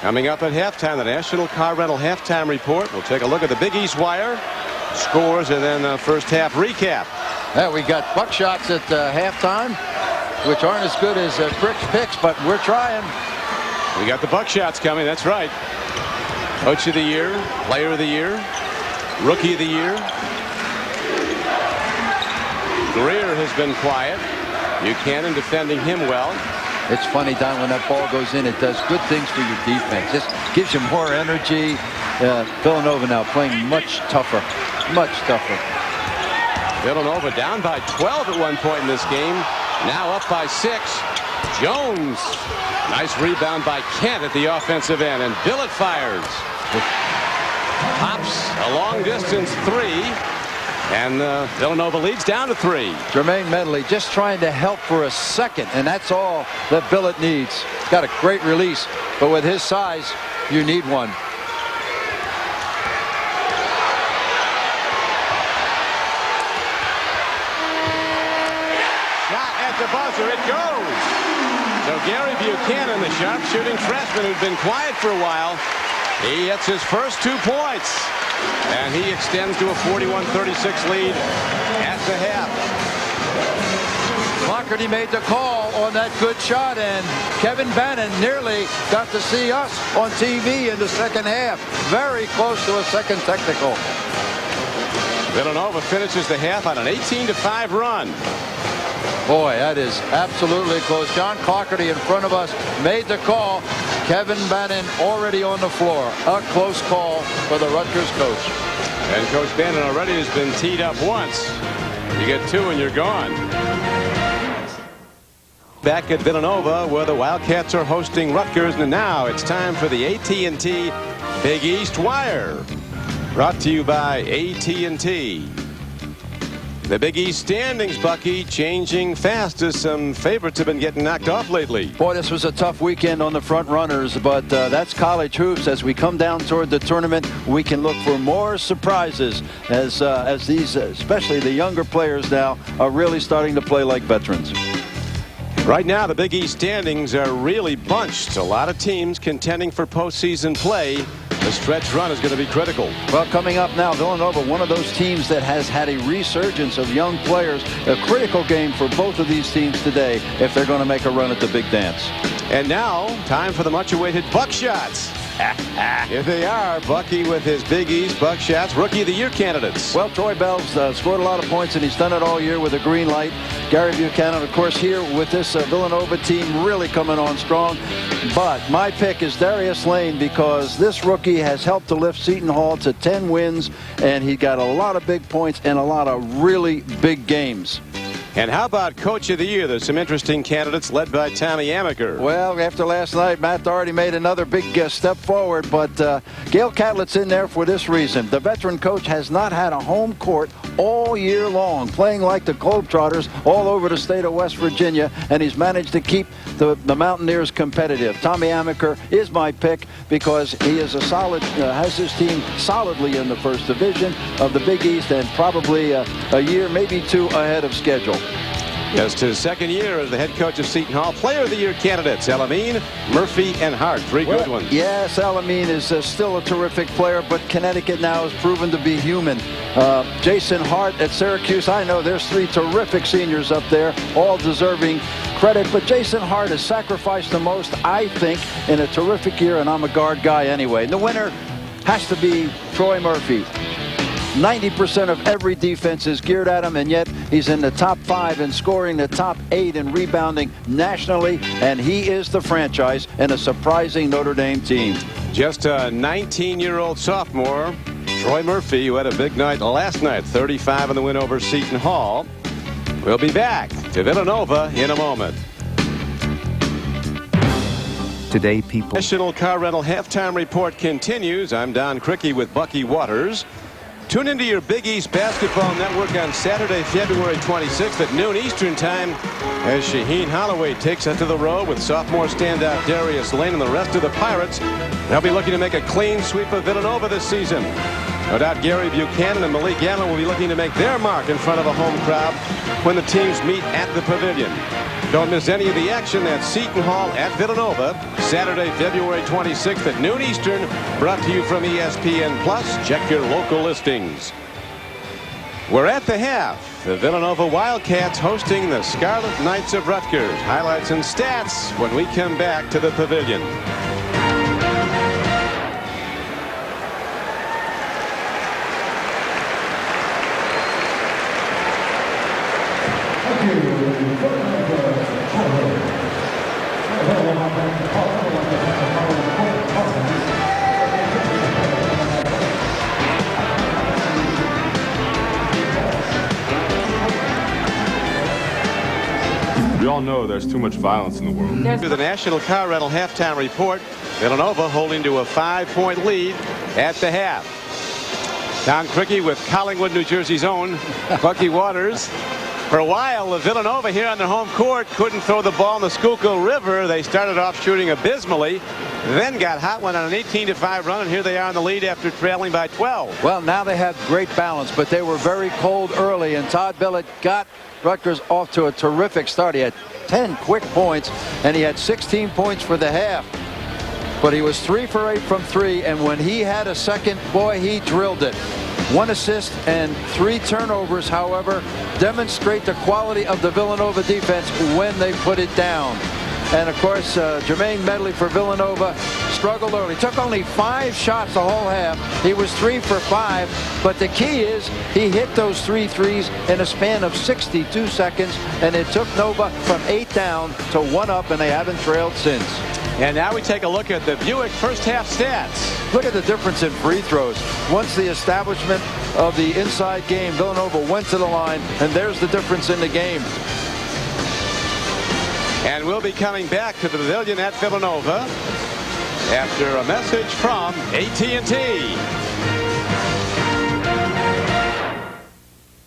Coming up at halftime, the National Car Rental halftime report. We'll take a look at the Big East Wire scores and then first half recap. Yeah, we got buckshots at halftime, which aren't as good as Brick's picks, but we're trying. We got the buckshots coming. That's right. Coach of the year, player of the year, rookie of the year. Greer has been quiet. Buchanan defending him well. It's funny, Don, when that ball goes in, it does good things for your defense. Just gives you more energy. Villanova now playing much tougher. Much tougher. Villanova down by 12 at one point in this game. Now up by 6. Jones. Nice rebound by Kent at the offensive end. And Billet fires. Pops a long distance 3. And Villanova leads down to 3. Jermaine Medley just trying to help for a second. And that's all that Billet needs. Got a great release. But with his size, you need one. The buzzer, it goes. So Gary Buchanan, the sharpshooting freshman who'd been quiet for a while, he hits his first 2 points, and he extends to a 41-36 lead at the half. Clockerty made the call on that good shot, and Kevin Bannon nearly got to see us on TV in the second half. Very close to a second technical. Villanova finishes the half on an 18-5 run. Boy, that is absolutely close. John Clockerty in front of us made the call. Kevin Bannon already on the floor. A close call for the Rutgers coach. And Coach Bannon already has been teed up once. You get 2 and you're gone. Back at Villanova, where the Wildcats are hosting Rutgers, and now it's time for the AT&T Big East Wire. Brought to you by AT&T. The Big East standings, Bucky, changing fast as some favorites have been getting knocked off lately. Boy, this was a tough weekend on the front runners, but that's college hoops. As we come down toward the tournament, we can look for more surprises as these, especially the younger players now, are really starting to play like veterans. Right now, the Big East standings are really bunched. A lot of teams contending for postseason play. The stretch run is going to be critical. Well, coming up now, Villanova, one of those teams that has had a resurgence of young players. A critical game for both of these teams today if they're going to make a run at the big dance. And now, time for the much-awaited Buckshots. Here they are, Bucky with his Big East Buckshots Rookie of the Year candidates. Well, Troy Bell's scored a lot of points, and he's done it all year with a green light. Gary Buchanan, of course, here with this Villanova team really coming on strong. But my pick is Darius Lane because this rookie has helped to lift Seton Hall to 10 wins, and he got a lot of big points and a lot of really big games. And how about Coach of the Year? There's some interesting candidates led by Tommy Amaker. Well, after last night, Matt Doherty made another big step forward, but Gail Catlett's in there for this reason. The veteran coach has not had a home court all year long, playing like the Globetrotters all over the state of West Virginia, and he's managed to keep the Mountaineers competitive. Tommy Amaker is my pick because he is a solid, has his team solidly in the first division of the Big East and probably a year, maybe 2 ahead of schedule. Just his second year as the head coach of Seton Hall. Player of the Year candidates, Elamine, Murphy, and Hart. 3 good ones. Yes, Elamine is still a terrific player, but Connecticut now has proven to be human. Jason Hart at Syracuse, I know there's 3 terrific seniors up there, all deserving credit, but Jason Hart has sacrificed the most, I think, in a terrific year, and I'm a guard guy anyway. And the winner has to be Troy Murphy. 90% of every defense is geared at him, and yet he's in the top 5 in scoring, the top 8 in rebounding nationally, and he is the franchise in a surprising Notre Dame team. Just a 19-year-old sophomore, Troy Murphy, who had a big night last night, 35 in the win over Seton Hall. We'll be back to Villanova in a moment. Today, people. National Car Rental Halftime Report continues. I'm Don Crickey with Bucky Waters. Tune into your Big East Basketball Network on Saturday, February 26th at noon Eastern Time as Shaheen Holloway takes it to the road with sophomore standout Darius Lane and the rest of the Pirates. They'll be looking to make a clean sweep of Villanova this season. No doubt Gary Buchanan and Malik Allen will be looking to make their mark in front of a home crowd when the teams meet at the Pavilion. Don't miss any of the action at Seton Hall at Villanova, Saturday, February 26th at noon Eastern, brought to you from ESPN Plus. Check your local listings. We're at the half. The Villanova Wildcats hosting the Scarlet Knights of Rutgers. Highlights and stats when we come back to the Pavilion. all know there's too much violence in the world. To the National Car Rental halftime report, Villanova holding to a 5-point lead at the half. Don Crickey with Collingwood, New Jersey's own Bucky Waters. For a while, Villanova here on their home court couldn't throw the ball in the Schuylkill River. They started off shooting abysmally, then got hot, went on an 18-5 run, and here they are in the lead after trailing by 12. Well, now they have great balance, but they were very cold early, and Todd Billet got Rutgers off to a terrific start. He had 10 quick points, and he had 16 points for the half. But he was 3 for 8 from 3, and when he had a second, boy, he drilled it. 1 assist and 3 turnovers, however, demonstrate the quality of the Villanova defense when they put it down. And of course, Jermaine Medley for Villanova struggled early. Took only 5 shots the whole half. He was 3 for 5. But the key is he hit those 3 threes in a span of 62 seconds. And it took Nova from 8 down to 1 up, and they haven't trailed since. And now we take a look at the Buick first half stats. Look at the difference in free throws. Once the establishment of the inside game, Villanova went to the line, and there's the difference in the game. And we'll be coming back to the Pavilion at Villanova after a message from AT&T.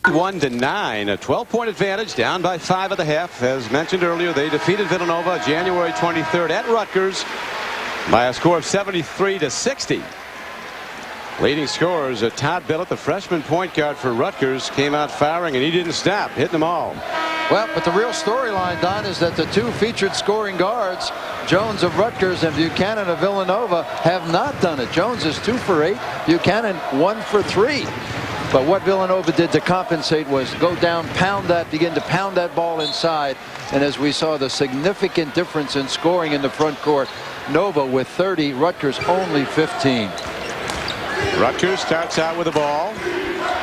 1-9, a 12-point advantage, down by 5 at the half. As mentioned earlier, they defeated Villanova January 23rd at Rutgers by a score of 73-60. Leading scorers, Todd Billet, the freshman point guard for Rutgers, came out firing, and he didn't stop, hitting them all. Well, but the real storyline, Don, is that the 2 featured scoring guards, Jones of Rutgers and Buchanan of Villanova, have not done it. Jones is 2 for 8, Buchanan 1 for 3. But what Villanova did to compensate was go down, begin to pound that ball inside. And as we saw, the significant difference in scoring in the front court, Nova with 30, Rutgers only 15. Rutgers starts out with the ball.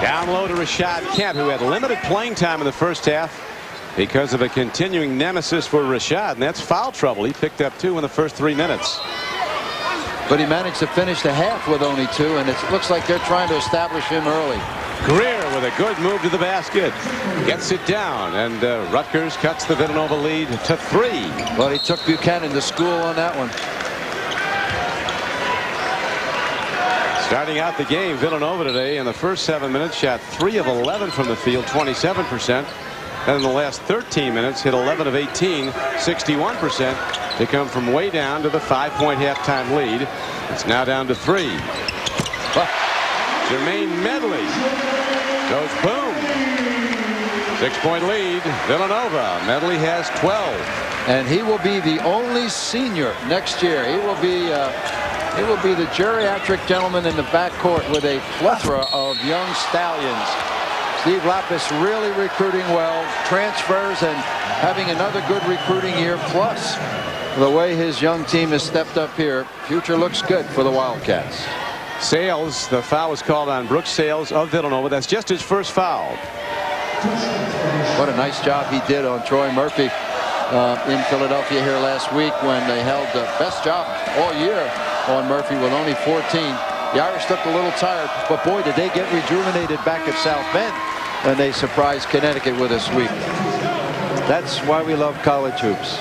Down low to Rashad Kent, who had limited playing time in the first half because of a continuing nemesis for Rashad, and that's foul trouble. He picked up 2 in the first 3 minutes. But he managed to finish the half with only 2, and it looks like they're trying to establish him early. Greer with a good move to the basket. Gets it down, and Rutgers cuts the Villanova lead to 3. Well, he took Buchanan to school on that one. Starting out the game, Villanova today in the first 7 minutes shot 3 of 11 from the field, 27%. And in the last 13 minutes hit 11 of 18, 61%, to come from way down to the 5-point halftime lead. It's now down to 3. Jermaine Medley goes boom. 6-point lead, Villanova. Medley has 12. And he will be the only senior next year. He will be the geriatric gentleman in the backcourt with a plethora of young stallions. Steve Lapis really recruiting well, transfers, and having another good recruiting year. Plus, the way his young team has stepped up here, future looks good for the Wildcats. Sales, the foul was called on Brooks Sales of Villanova. That's just his first foul. What a nice job he did on Troy Murphy in Philadelphia here last week, when they held the best job all year on Murphy with only 14. The Irish looked a little tired, but boy, did they get rejuvenated back at South Bend when they surprised Connecticut with a sweep. That's why we love college hoops.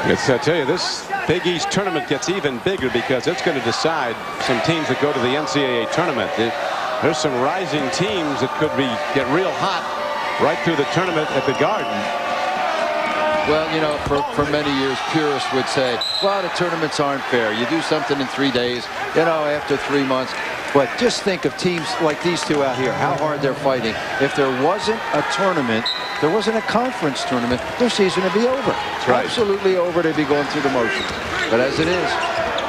I tell you, this Big East tournament gets even bigger because it's going to decide some teams that go to the NCAA tournament. There's some rising teams that could get real hot right through the tournament at the Garden. Well, you know, for many years, purists would say, well, the tournaments aren't fair. You do something in 3 days, you know, after 3 months. But just think of teams like these two out here, how hard they're fighting. If there wasn't a tournament, there wasn't a conference tournament, their season would be over. That's right. Absolutely over. They'd be going through the motions. But as it is,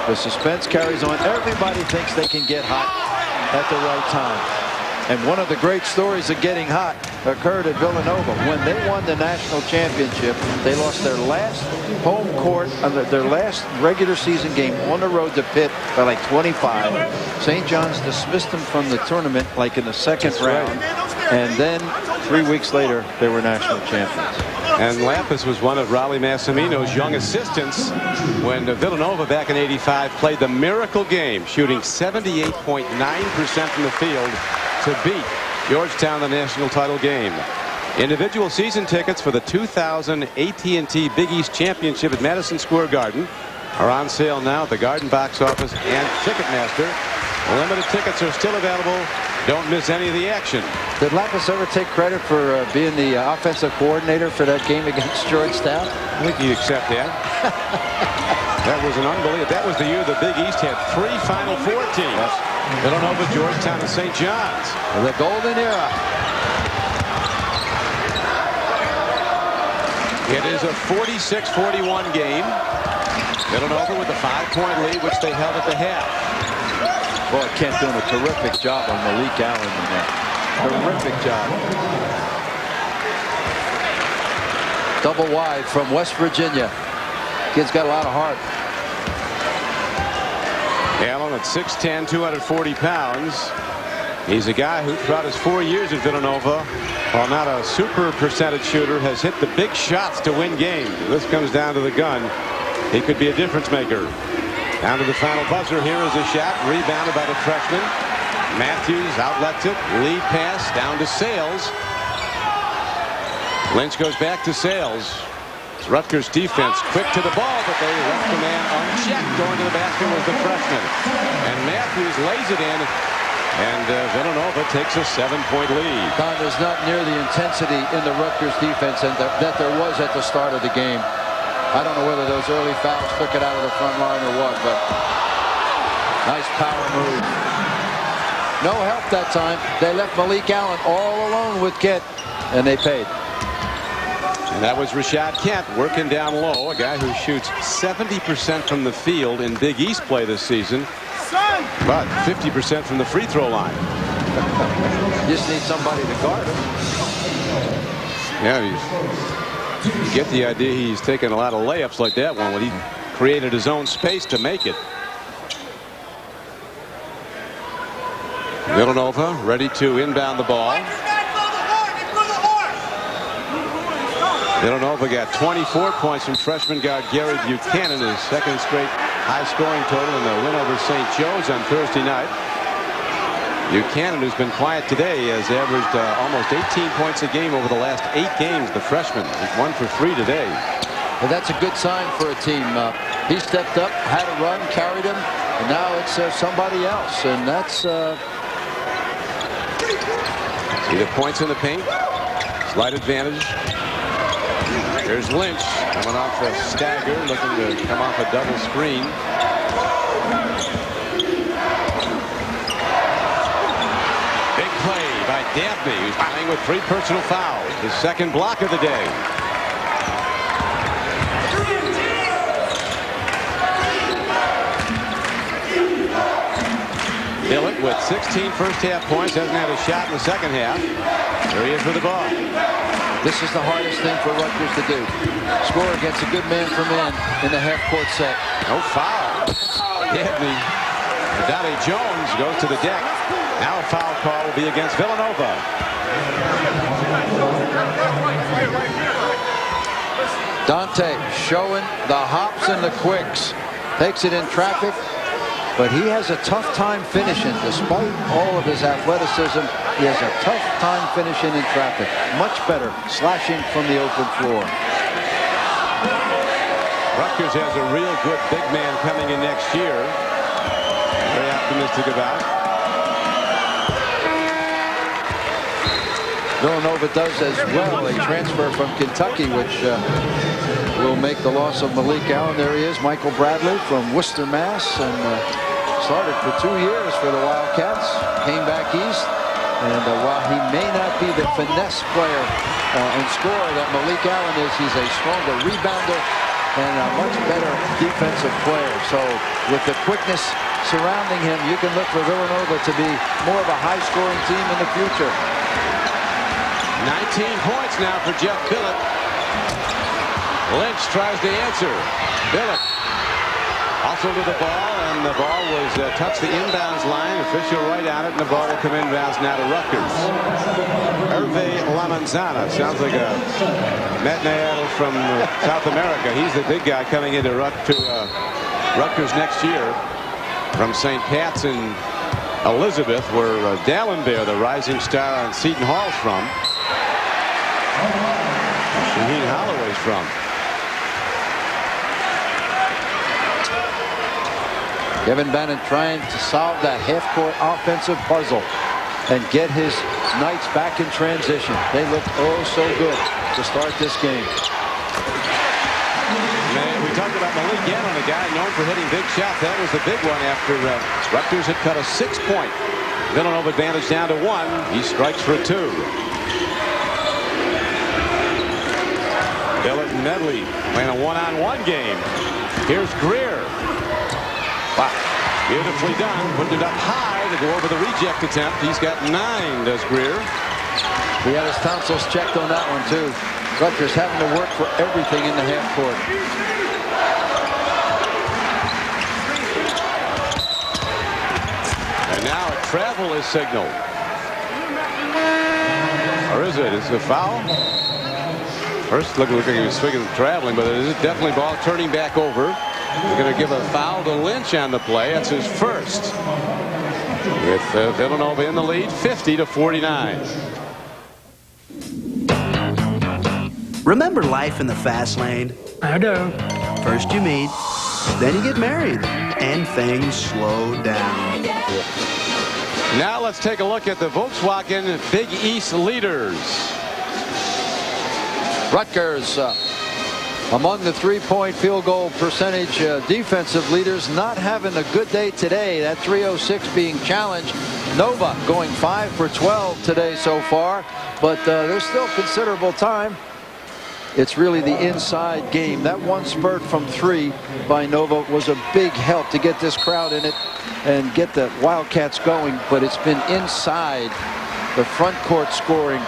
the suspense carries on. Everybody thinks they can get hot at the right time. And one of the great stories of getting hot occurred at Villanova. When they won the national championship, they lost their last home court, their last regular season game on the road to Pitt by like 25. St. John's dismissed them from the tournament like in the second round. And then 3 weeks later, they were national champions. And Lapis was one of Raleigh Massimino's young assistants when Villanova back in '85 played the miracle game, shooting 78.9% from the field to beat Georgetown in the national title game. Individual season tickets for the 2000 AT&T Big East Championship at Madison Square Garden are on sale now at the Garden box office and Ticketmaster. Limited tickets are still available. Don't miss any of the action. Did Lapis ever take credit for being the offensive coordinator for that game against Georgetown? I think he'd accept that. That was an unbelievable. That was the year the Big East had 3 Final Four teams. Villanova, Georgetown, and St. John's. The golden era. It is a 46-41 game. Villanova with a 5-point lead, which they held at the half. Boy, Kent doing a terrific job on Malik Allen in that. Terrific job. Double wide from West Virginia. Kid's got a lot of heart. Allen at 6'10", 240 pounds. He's a guy who throughout his 4 years at Villanova, while not a super percentage shooter, has hit the big shots to win games. This comes down to the gun. He could be a difference maker. Down to the final buzzer. Here is a shot rebounded by the freshman. Matthews outlets it. Lead pass down to Sales. Lynch goes back to Sales. It's Rutgers defense quick to the ball, but they left the man unchecked. Going to the basket was the freshman. And Matthews lays it in. And Villanova takes a 7-point lead. Don, there's not near the intensity in the Rutgers defense that there was at the start of the game. I don't know whether those early fouls took it out of the front line or what, but nice power move. No help that time. They left Malik Allen all alone with Kent, and they paid. And that was Rashad Kent working down low, a guy who shoots 70% from the field in Big East play this season, but 50% from the free throw line. Just need somebody to guard him. Yeah, you get the idea he's taking a lot of layups like that one when he created his own space to make it. Villanova ready to inbound the ball. Villanova got 24 points from freshman guard Gary Buchanan, his second straight high scoring total in the win over St. Joe's on Thursday night. Buchanan, who's been quiet today, has averaged almost 18 points a game over the last 8 games. The freshman is 1 for 3 today. Well, that's a good sign for a team. He stepped up, had a run, carried him, and now it's somebody else. And that's see the points in the paint. Slight advantage. Here's Lynch coming off a stagger, looking to come off a double screen. Big play by Dabney, who's playing with 3 personal fouls. His second block of the day. Billet with 16 first half points, hasn't had a shot in the second half. There he is with the ball. This is the hardest thing for Rutgers to do. Score against a good man for man in the half-court set. No foul. Dabney. Donnie Jones goes to the deck. Now a foul call will be against Villanova. Dante showing the hops and the quicks. Takes it in traffic, but he has a tough time finishing. Despite all of his athleticism, he has a tough time finishing in traffic. Much better slashing from the open floor. Rutgers has a real good big man coming in next year. Very optimistic about. Villanova does as well. A transfer from Kentucky, which will make the loss of Malik Allen. There he is, Michael Bradley from Worcester, Mass. And started for 2 years for the Wildcats. Came back east. And while he may not be the finesse player and scorer that Malik Allen is, he's a stronger rebounder and a much better defensive player. So with the quickness surrounding him, you can look for Villanova to be more of a high-scoring team in the future. 19 points now for Jeff Billet. Lynch tries to answer. Billet also to the ball, and the ball was touched the inbounds line. Official right on it, and the ball will come inbounds now to Rutgers. Hervé Lamanzana sounds like a matinee from South America. He's the big guy coming into Rutgers next year from St. Pat's in Elizabeth, where Dallenberg, the rising star on Seton Hall's from. Shaheen Holloway's from. Kevin Bannon trying to solve that half-court offensive puzzle and get his Knights back in transition. They looked oh so good to start this game. We talked about Malik Gannon, a guy known for hitting big shots. That was the big one after Rutgers had cut a 6-point Villanova advantage down to 1. He strikes for 2. Billet and Medley playing a one-on-one game. Here's Greer. Wow. Beautifully done. Putting it up high to go over the reject attempt. He's got 9, does Greer. He had his tonsils checked on that one, too. Rutgers having to work for everything in the half court. And now a travel is signaled. Or is it? Is it a foul? First, looked like he was swinging traveling, but it is definitely ball turning back over. We're going to give a foul to Lynch on the play. That's his first. With Villanova in the lead, 50-49. Remember life in the fast lane? I do. First you meet, then you get married, and things slow down. Now let's take a look at the Volkswagen Big East leaders. Rutgers among the three-point field goal percentage defensive leaders, not having a good day today. That 306 being challenged. Nova going 5 for 12 today so far, but there's still considerable time. It's really the inside game. That one spurt from 3 by Nova was a big help to get this crowd in it and get the Wildcats going, but it's been inside. The front court scoring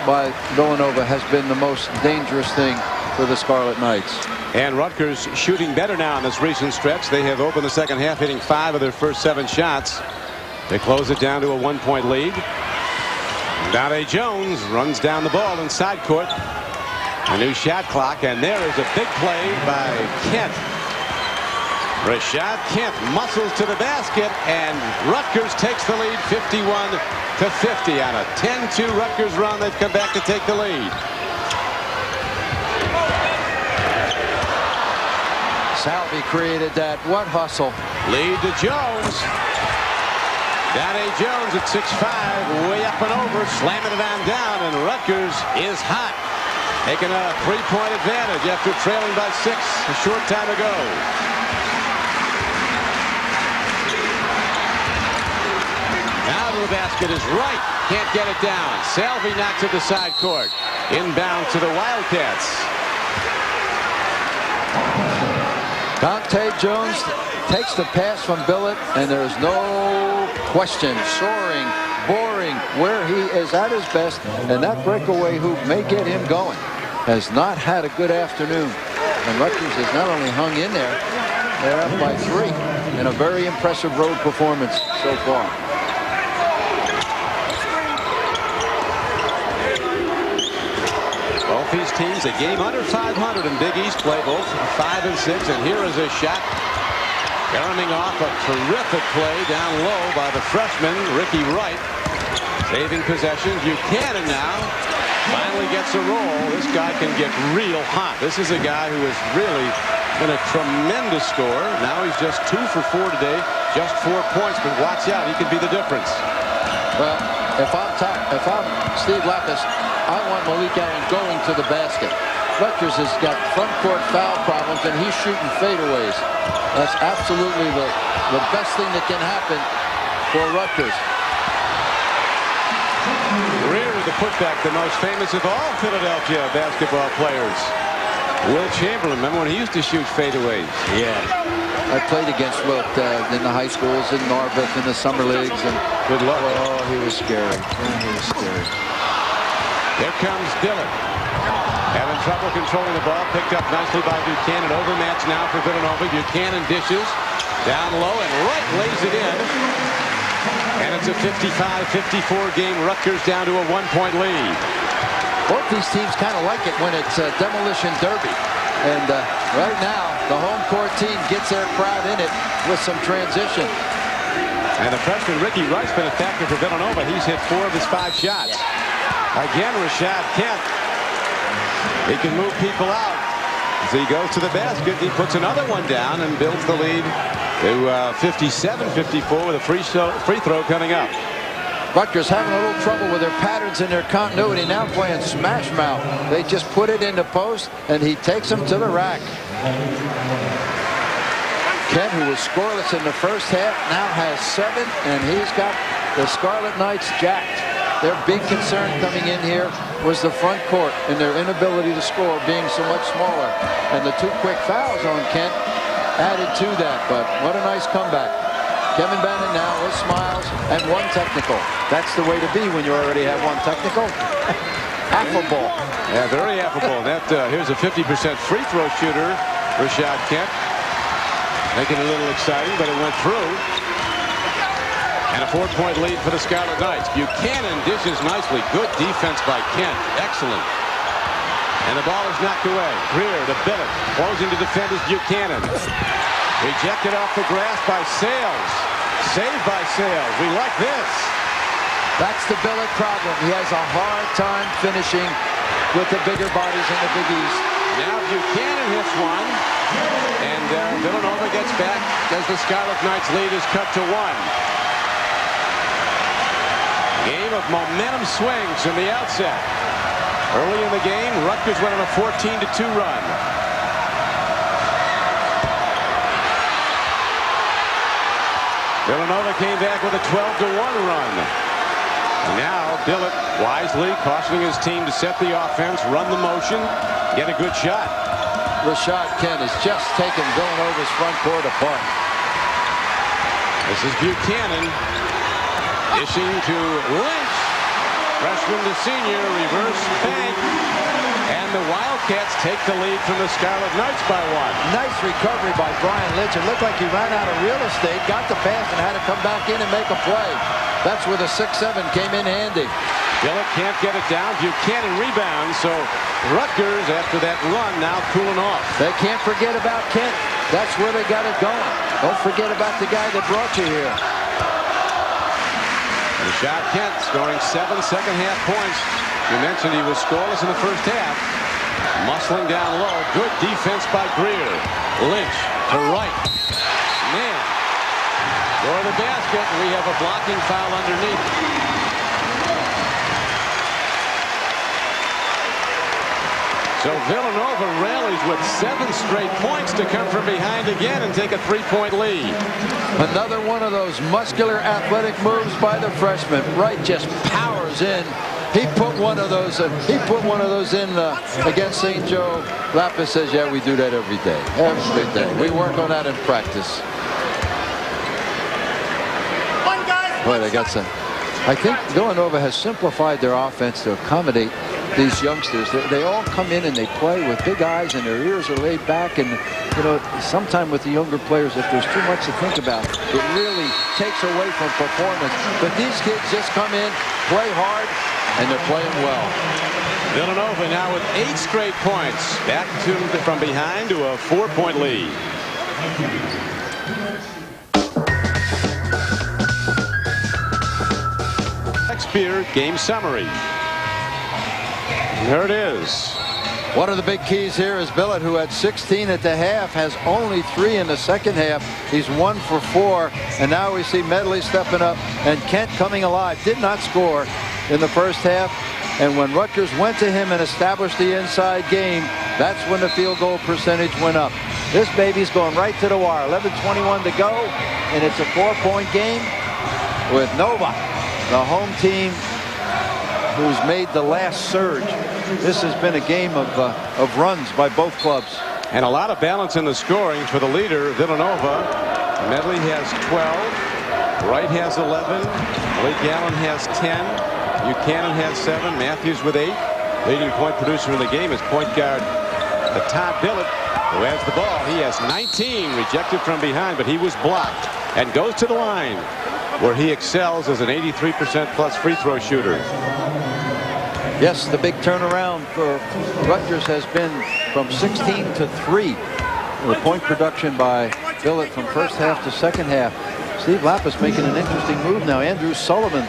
by Villanova has been the most dangerous thing for the Scarlet Knights. And Rutgers shooting better now in this recent stretch. They have opened the second half hitting 5 of their first 7 shots. They close it down to a 1-point lead. Dante Jones runs down the ball inside court. A new shot clock, and there is a big play by Kent. Rashad Kent muscles to the basket, and Rutgers takes the lead 51-50 on a 10-2 Rutgers run. They've come back to take the lead. Salvi created that. What hustle. Lead to Jones. Dante Jones at 6'5", way up and over, slamming it on down, and Rutgers is hot. Taking a 3-point advantage after trailing by 6 a short time ago. Now to the basket is Wright. Can't get it down. Salvi knocks it to side court. Inbound to the Wildcats. Dante Jones takes the pass from Billet, and there's no question. Soaring, boring, where he is at his best, and that breakaway hoop may get him going. Has not had a good afternoon, and Rutgers has not only hung in there, they're up by 3 in a very impressive road performance so far. Both these teams a game under 500 in Big East play, both 5 and 6, and here is a shot carrying off a terrific play down low by the freshman Ricky Wright, saving possession. Buchanan now finally gets a roll. This guy can get real hot. This is a guy who has really been a tremendous scorer. Now he's just 2 for 4 today, just 4 points, but watch out, he could be the difference. Well, if I'm Steve Lapis, I want Malik Allen going to the basket. Rutgers has got front court foul problems, and he's shooting fadeaways. That's absolutely the best thing that can happen for Rutgers. The putback, the most famous of all Philadelphia basketball players. Will Chamberlain, remember when he used to shoot fadeaways? Yeah. I played against Wilt in the high schools in Narberth in the summer leagues, and good luck. Oh, he was scary. He was scary. Here comes Billet. Having trouble controlling the ball, picked up nicely by Buchanan. Overmatch now for Villanova. Buchanan dishes down low, and Wright lays it in. And it's a 55-54 game. Rutgers down to a 1-point lead. Both these teams kind of like it when it's a demolition derby. And right now, the home court team gets their crowd in it with some transition. And the freshman Ricky Wright's been a factor for Villanova. He's hit 4 of his 5 shots. Again, Rashad Kent He can move people out. As he goes to the basket, he puts another one down and builds the lead to 57-54 with a free throw coming up. Rutgers having a little trouble with their patterns and their continuity. Now playing smash mouth. They just put it in the post, and he takes them to the rack. Kent, who was scoreless in the first half, now has 7, and he's got the Scarlet Knights jacked. Their big concern coming in here was the front court and their inability to score being so much smaller. And the 2 quick fouls on Kent added to that. But what a nice comeback. Kevin Bannon now with smiles and 1 technical. That's the way to be when you already have 1 technical. Affable. Yeah, very affable. That here's a 50% free throw shooter, Rashad Kent. Making it a little exciting, but it went through. And a 4-point lead for the Scarlet Knights. Buchanan dishes nicely. Good defense by Kent. Excellent. And the ball is knocked away. Greer to Billet. Closing to defend is Buchanan. Rejected off the grass by Sales. Saved by Sales. We like this. That's the Billet problem. He has a hard time finishing with the bigger bodies in the Big East. Now Buchanan hits one. And Villanova gets back as the Scarlet Knights lead is cut to 1. Game of momentum swings from the outset. Early in the game, Rutgers went on a 14-2 run. Villanova came back with a 12-1 run. And now Billet wisely cautioning his team to set the offense, run the motion, get a good shot. Rashad Kent has just taken Villanova's front court apart. This is Buchanan. Dishing to Lynch. Freshman to senior. Reverse bank. And the Wildcats take the lead from the Scarlet Knights by 1. Nice recovery by Brian Lynch. It looked like he ran out of real estate, got the pass, and had to come back in and make a play. That's where the 6-7 came in handy. Billet can't get it down. Buchanan rebounds. So Rutgers, after that run, now cooling off. They can't forget about Kent. That's where they got it going. Don't forget about the guy that brought you here. Rashad Kent scoring 7 second-half points. You mentioned he was scoreless in the first half. Muscling down low. Good defense by Greer. Lynch to right. Man. For the basket. We have a blocking foul underneath. So Villanova rallies with 7 straight points to come from behind again and take a 3-point lead. Another one of those muscular athletic moves by the freshman. Wright just powers in. He put one of those in against St. Joe. Lapis says, yeah, we do that every day. Every day. We work on that in practice. Boy, they got some. I think Villanova has simplified their offense to accommodate these youngsters. They all come in and they play with big eyes and their ears are laid back. And, you know, sometime with the younger players, if there's too much to think about, it really takes away from performance. But these kids just come in, play hard, and they're playing well. Villanova now with 8 straight points. Back to from behind to a 4-point lead. Shakespeare game summary. There it is. One of the big keys here is Billet, who had 16 at the half, has only 3 in the second half. He's 1 for 4, and now we see Medley stepping up and Kent coming alive. Did not score in the first half, and when Rutgers went to him and established the inside game, that's when the field goal percentage went up. This baby's going right to the wire. 11:21 to go, and it's a 4-point game with Nova, the home team, who's made the last surge. This has been a game of runs by both clubs. And a lot of balance in the scoring for the leader, Villanova. Medley has 12. Wright has 11. Blake Gallen has 10. Buchanan has 7. Matthews with 8. Leading point producer in the game is point guard Todd Billet, who has the ball. He has 19, rejected from behind, but he was blocked and goes to the line, where he excels as an 83% plus free throw shooter. Yes, the big turnaround for Rutgers has been from 16 to 3. The point production by Billet from first half to second half. Steve Lapis making an interesting move now. Andrew Sullivan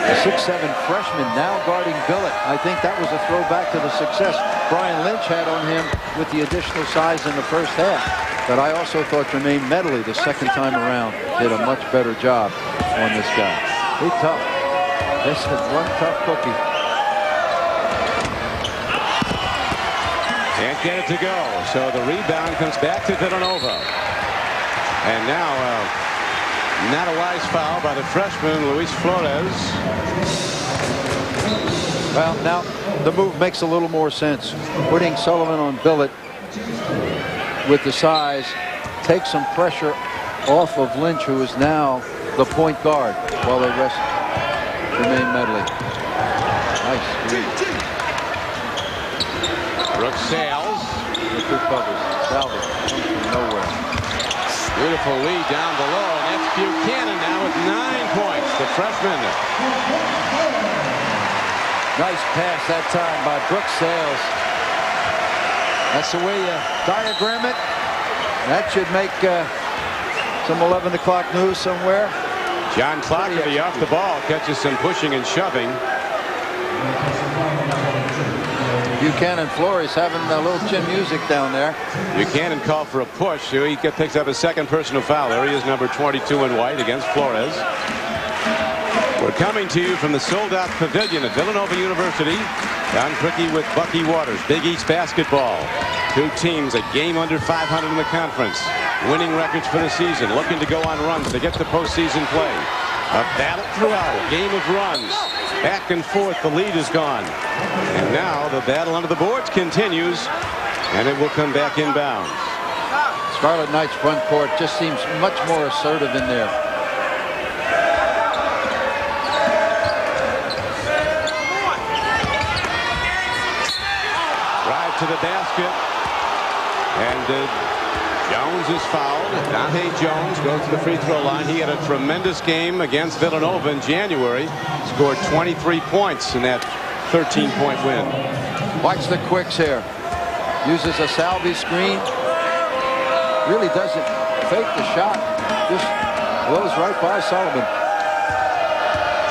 The 6'7" freshman now guarding Billet. I think that was a throwback to the success Brian Lynch had on him with the additional size in the first half. But I also thought Jermaine Medley the second time around did a much better job on this guy. He's tough. This is one tough cookie. Can't get it to go. So the rebound comes back to Villanova. And now not a wise foul by the freshman Luis Flores. Well, now the move makes a little more sense. Putting Sullivan on Billet with the size takes some pressure off of Lynch, who is now the point guard, while they rest Jermaine Medley. Nice screen. Brooks sails. Look who covers. Salvage comes from nowhere. Beautiful lead down below, and that's Buchanan now with 9 points. The freshman. Nice pass that time by Brooks Sales. That's the way you diagram it. That should make some 11 o'clock news somewhere. John Clockerty off the ball, catches some pushing and shoving. Buchanan Flores having a little chin music down there. Buchanan called for a push. He picks up his second personal foul. There he is, number 22 in white against Flores. We're coming to you from the sold-out Pavilion at Villanova University. Don Criqui with Bucky Waters. Big East basketball. Two teams a game under 500 in the conference. Winning records for the season. Looking to go on runs to get to postseason play. A battle throughout. A game of runs. Back and forth. The lead is gone. And now the battle under the boards continues. And it will come back inbounds. Scarlet Knights front court just seems much more assertive in there. Drive to the basket. And Jones is fouled. Dante Jones goes to the free throw line. He had a tremendous game against Villanova in January. Scored 23 points in that 13-point win. Watch the quicks here. Uses a Salvi screen. Really doesn't fake the shot. Just blows right by Sullivan.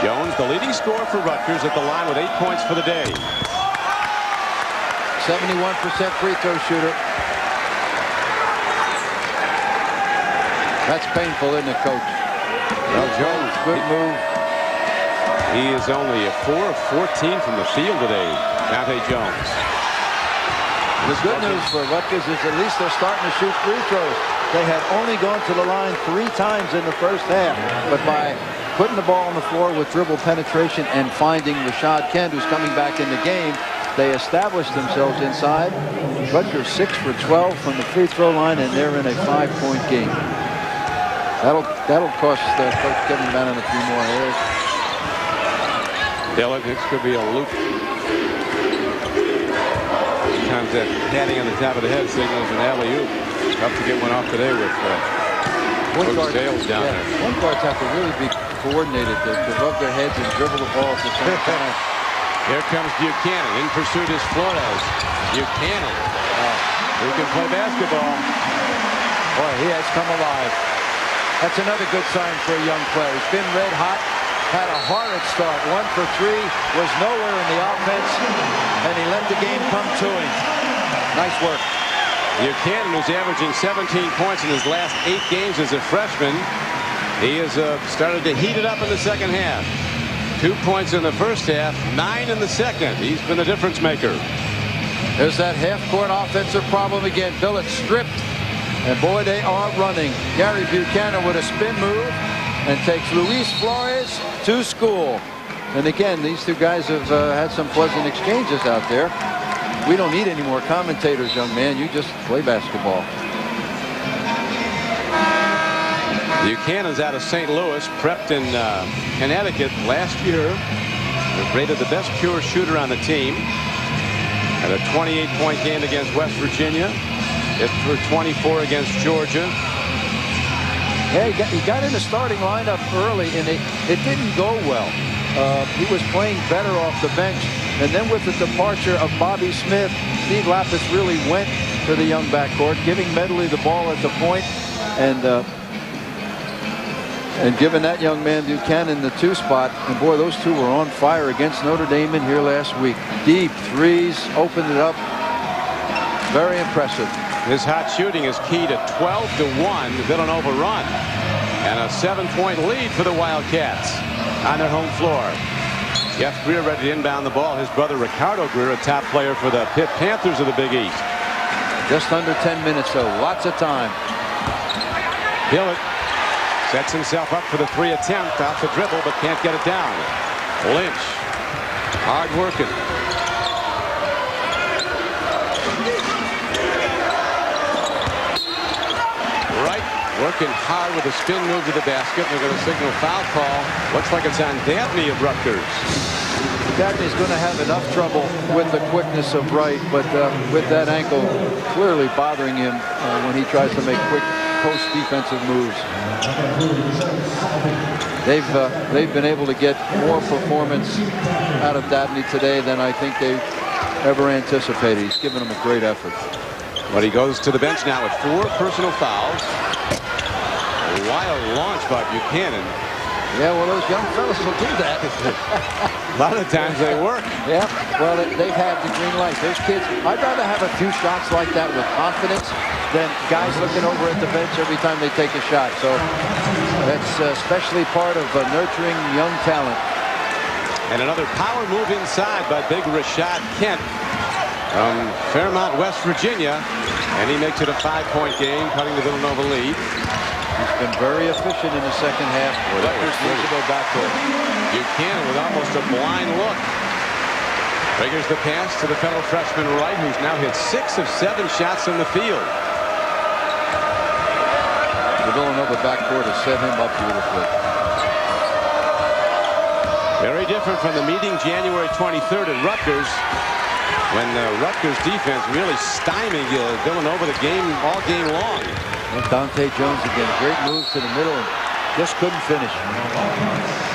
Jones, the leading scorer for Rutgers, at the line with 8 points for the day. 71% free throw shooter. That's painful, isn't it, Coach? Well, Jones, good move. He is only a 4 of 14 from the field today. Dante Jones. The good news for Rutgers is at least they're starting to shoot free throws. They had only gone to the line 3 times in the first half, but by putting the ball on the floor with dribble penetration and finding Rashad Kent, who's coming back in the game, they established themselves inside. Rutgers 6 for 12 from the free throw line, and they're in a 5-point game. That'll cost Coach Kevin Bannon a few more hairs. Billet, this could be a loop. Sometimes that padding on the top of the head signals an alley-oop. Tough to get one off today with Sales down there. One guards have to really be coordinated to rub their heads and dribble the ball at the same time. Here comes Buchanan. In pursuit is Flores. Buchanan, who can play basketball. Boy, he has come alive. That's another good sign for a young player. He's been red hot, had a horrid start. 1 for 3, was nowhere in the offense, and he let the game come to him. Nice work. Buchanan, who's averaging 17 points in his last 8 games as a freshman. He has started to heat it up in the second half. 2 points in the first half, 9 in the second. He's been a difference maker. There's that half-court offensive problem again. Billet stripped. And boy, they are running. Gary Buchanan with a spin move and takes Luis Flores to school. And again, these two guys have had some pleasant exchanges out there. We don't need any more commentators, young man. You just play basketball. Buchanan's out of St. Louis, prepped in Connecticut last year. Rated the best pure shooter on the team. Had a 28-point game against West Virginia. Hit for 24 against Georgia. Yeah, he got in the starting lineup early, and it didn't go well. He was playing better off the bench. And then with the departure of Bobby Smith, Steve Lapis really went to the young backcourt, giving Medley the ball at the point. And And giving that young man Buchanan the 2 spot, and boy, those two were on fire against Notre Dame in here last week. Deep threes, opened it up. Very impressive. His hot shooting is key to 12-1 Villanova run, and a 7-point lead for the Wildcats on their home floor. Jeff Greer ready to inbound the ball. His brother Ricardo Greer, a top player for the Pitt Panthers of the Big East. Just under 10 minutes, though. Lots of time. Billet sets himself up for the 3 attempt off the dribble, but can't get it down. Lynch, hard working. Right, working hard with a spin move to the basket. They're going to signal foul call. Looks like it's on Dabney of Rutgers. Dabney's going to have enough trouble with the quickness of Wright, but with that ankle clearly bothering him when he tries to make quick post defensive moves. They've been able to get more performance out of Dabney today than I think they ever anticipated. He's given them a great effort. But he goes to the bench now with 4 personal fouls. A wild launch by Buchanan. Yeah, well, those young fellas will do that. A lot of the times they work. Yeah, well, they've had the green light. Those kids, I'd rather have a few shots like that with confidence than guys looking over at the bench every time they take a shot. So that's especially part of nurturing young talent. And another power move inside by big Rashad Kent from Fairmont, West Virginia. And he makes it a 5-point game, cutting the Villanova lead. He's been very efficient in the second half. Rutgers needs to go back to it. Buchanan with almost a blind look. Figures the pass to the fellow freshman Wright, who's now hit 6 of 7 shots in the field. The Villanova backcourt has set him up beautifully. Very different from the meeting January 23rd at Rutgers, when the Rutgers defense really stymied Villanova the game all game long. And Dante Jones again, great move to the middle and just couldn't finish.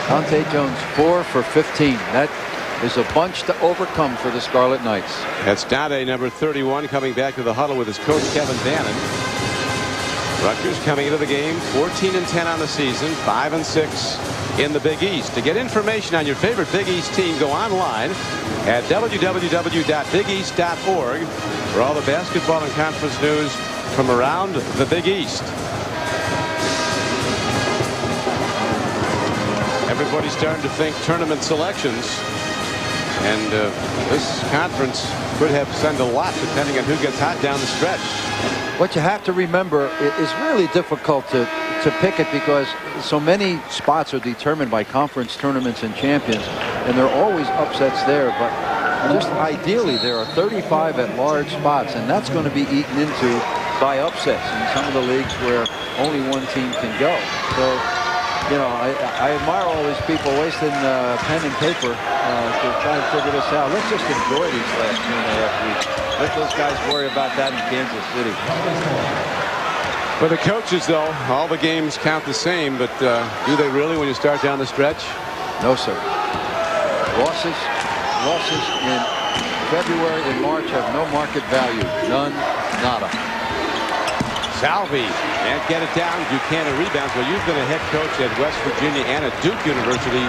Dante Jones 4 for 15. That is a bunch to overcome for the Scarlet Knights. That's Dante, number 31, coming back to the huddle with his coach Kevin Bannon. Rutgers coming into the game 14-10 on the season, 5-6 in the Big East. To get information on your favorite Big East team, go online at www.bigeast.org for all the basketball and conference news from around the Big East. Everybody's starting to think tournament selections, and this conference could have sent a lot depending on who gets hot down the stretch. What you have to remember, it is really difficult to pick it because so many spots are determined by conference tournaments and champions, and there are always upsets there. But just ideally, there are 35 at-large spots, and that's going to be eaten into by upsets in some of the leagues where only one team can go. So, you know, I admire all these people wasting pen and paper to try and figure this out. Let's just enjoy these last 2.5 weeks. Let those guys worry about that in Kansas City. For the coaches, though, all the games count the same, but do they really when you start down the stretch? No, sir. Losses in February and March have no market value. None, nada. Salvi can't get it down. Buchanan rebounds. Well, you've been a head coach at West Virginia and at Duke University.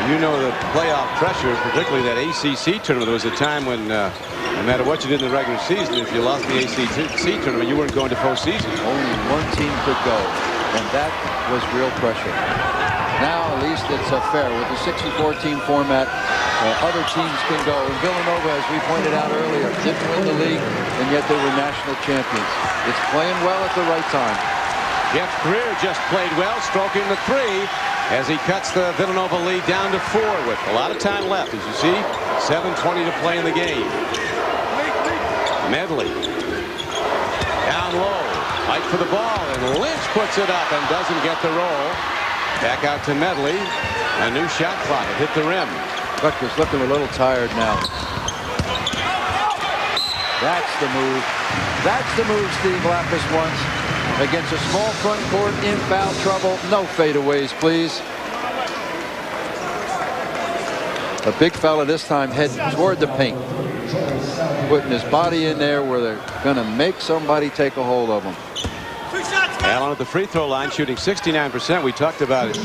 You know the playoff pressure, particularly that ACC tournament. There was a time when no matter what you did in the regular season, if you lost the ACC tournament, you weren't going to postseason. Only one team could go, and that was real pressure. Now, at least it's fair. With the 64-team format, other teams can go. And Villanova, as we pointed out earlier, didn't win the league, and yet they were national champions. It's playing well at the right time. Jeff Greer just played well, stroking the 3 as he cuts the Villanova lead down to 4 with a lot of time left. As you see, 7:20 to play in the game. Medley down low, fight for the ball, and Lynch puts it up and doesn't get the roll. Back out to Medley. A new shot clock. It hit the rim. Rutgers looking a little tired now. That's the move. That's the move Steve Lapis wants. Against a small front court in foul trouble. No fadeaways, please. A big fella this time heading toward the paint. Putting his body in there where they're going to make somebody take a hold of him. 2 shots. Allen at the free throw line shooting 69%. We talked about it.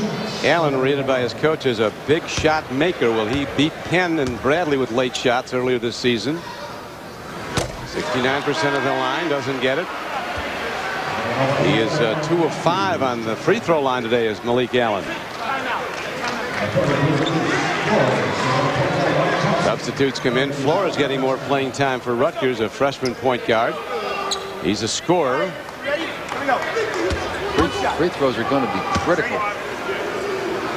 Allen, rated by his coach as a big shot maker. Well, he beat Penn and Bradley with late shots earlier this season. 69% of the line, doesn't get it. He is 2 of 5 on the free throw line today as Malik Allen. Substitutes come in. Flores getting more playing time for Rutgers, a freshman point guard. He's a scorer. Free throws are going to be critical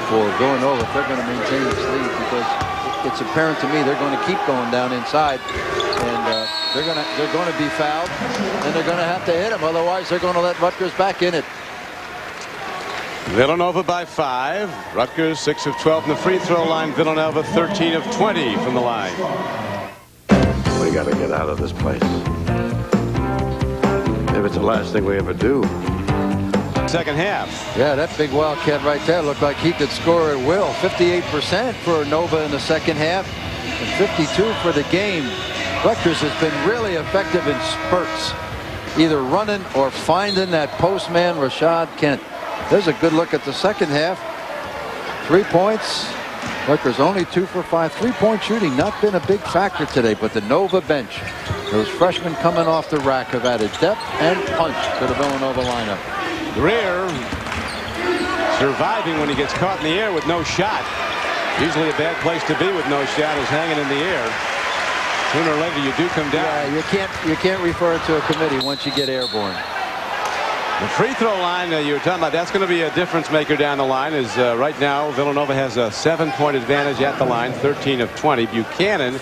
for Villanova if they're going to maintain this lead, because it's apparent to me they're going to keep going down inside, and they're going to be fouled, and they're going to have to hit them. Otherwise, they're going to let Rutgers back in it. Villanova by 5. Rutgers 6 of 12 from the free throw line. Villanova 13 of 20 from the line. We got to get out of this place. If it's the last thing we ever do. Second half. Yeah, that big Wildcat right there looked like he could score at will. 58% for Nova in the second half, and 52 for the game. Rutgers has been really effective in spurts, either running or finding that postman Rashad Kent. There's a good look at the second half. 3 points. Rutgers only 2 for 5. 3-point shooting not been a big factor today, but the Nova bench, those freshmen coming off the rack, have added depth and punch to the Villanova lineup. Greer surviving when he gets caught in the air with no shot. Usually a bad place to be with no shot is hanging in the air. Sooner or later you do come down. Yeah, you can't refer to a committee once you get airborne. The free throw line you were talking about, that's going to be a difference maker down the line. Is right now Villanova has a 7-point advantage at the line, 13 of 20. Buchanan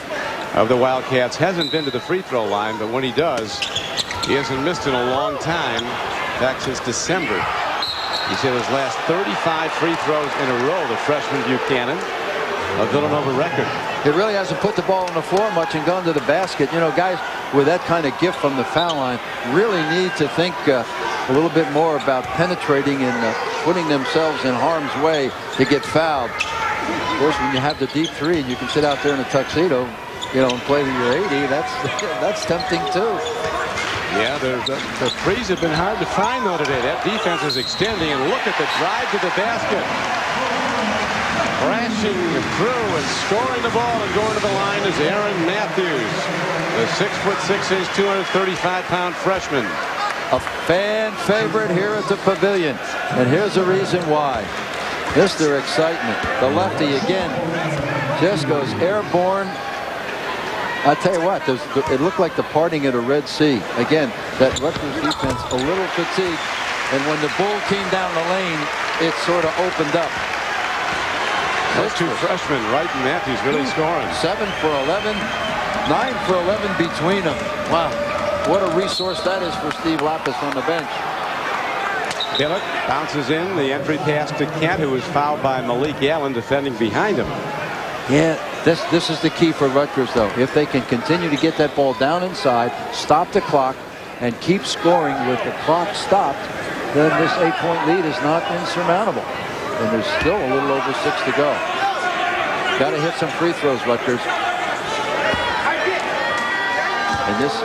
of the Wildcats hasn't been to the free throw line, but when he does, he hasn't missed in a long time, back since December. He's hit his last 35 free throws in a row, the freshman Buchanan, a Villanova record. He really hasn't put the ball on the floor much and gone to the basket. You know, guys with that kind of gift from the foul line really need to think a little bit more about penetrating and putting themselves in harm's way to get fouled. Of course, when you have the deep three and you can sit out there in a tuxedo, you know, and play to your 80, that's tempting too. Yeah, the threes have been hard to find though today. That defense is extending, and look at the drive to the basket. Crashing through and scoring the ball and going to the line is Aaron Matthews, the 6'6", 235-pound freshman. A fan favorite here at the Pavilion, and here's the reason why. Mr. Excitement, the lefty again, just goes airborne. I tell you what, it looked like the parting at a Red Sea. Again, that Rutgers defense a little fatigued, and when the Bull came down the lane, it sort of opened up. Those two freshmen, Wright and Matthews, really scoring. 7 for 11, 9 for 11 between them. Wow, what a resource that is for Steve Lapis on the bench. Billet bounces in the entry pass to Kent, who was fouled by Malik Allen defending behind him. Yeah, this is the key for Rutgers, though. If they can continue to get that ball down inside, stop the clock, and keep scoring with the clock stopped, then this 8-point lead is not insurmountable. And there's still a little over 6 to go. Got to hit some free throws, Rutgers. And this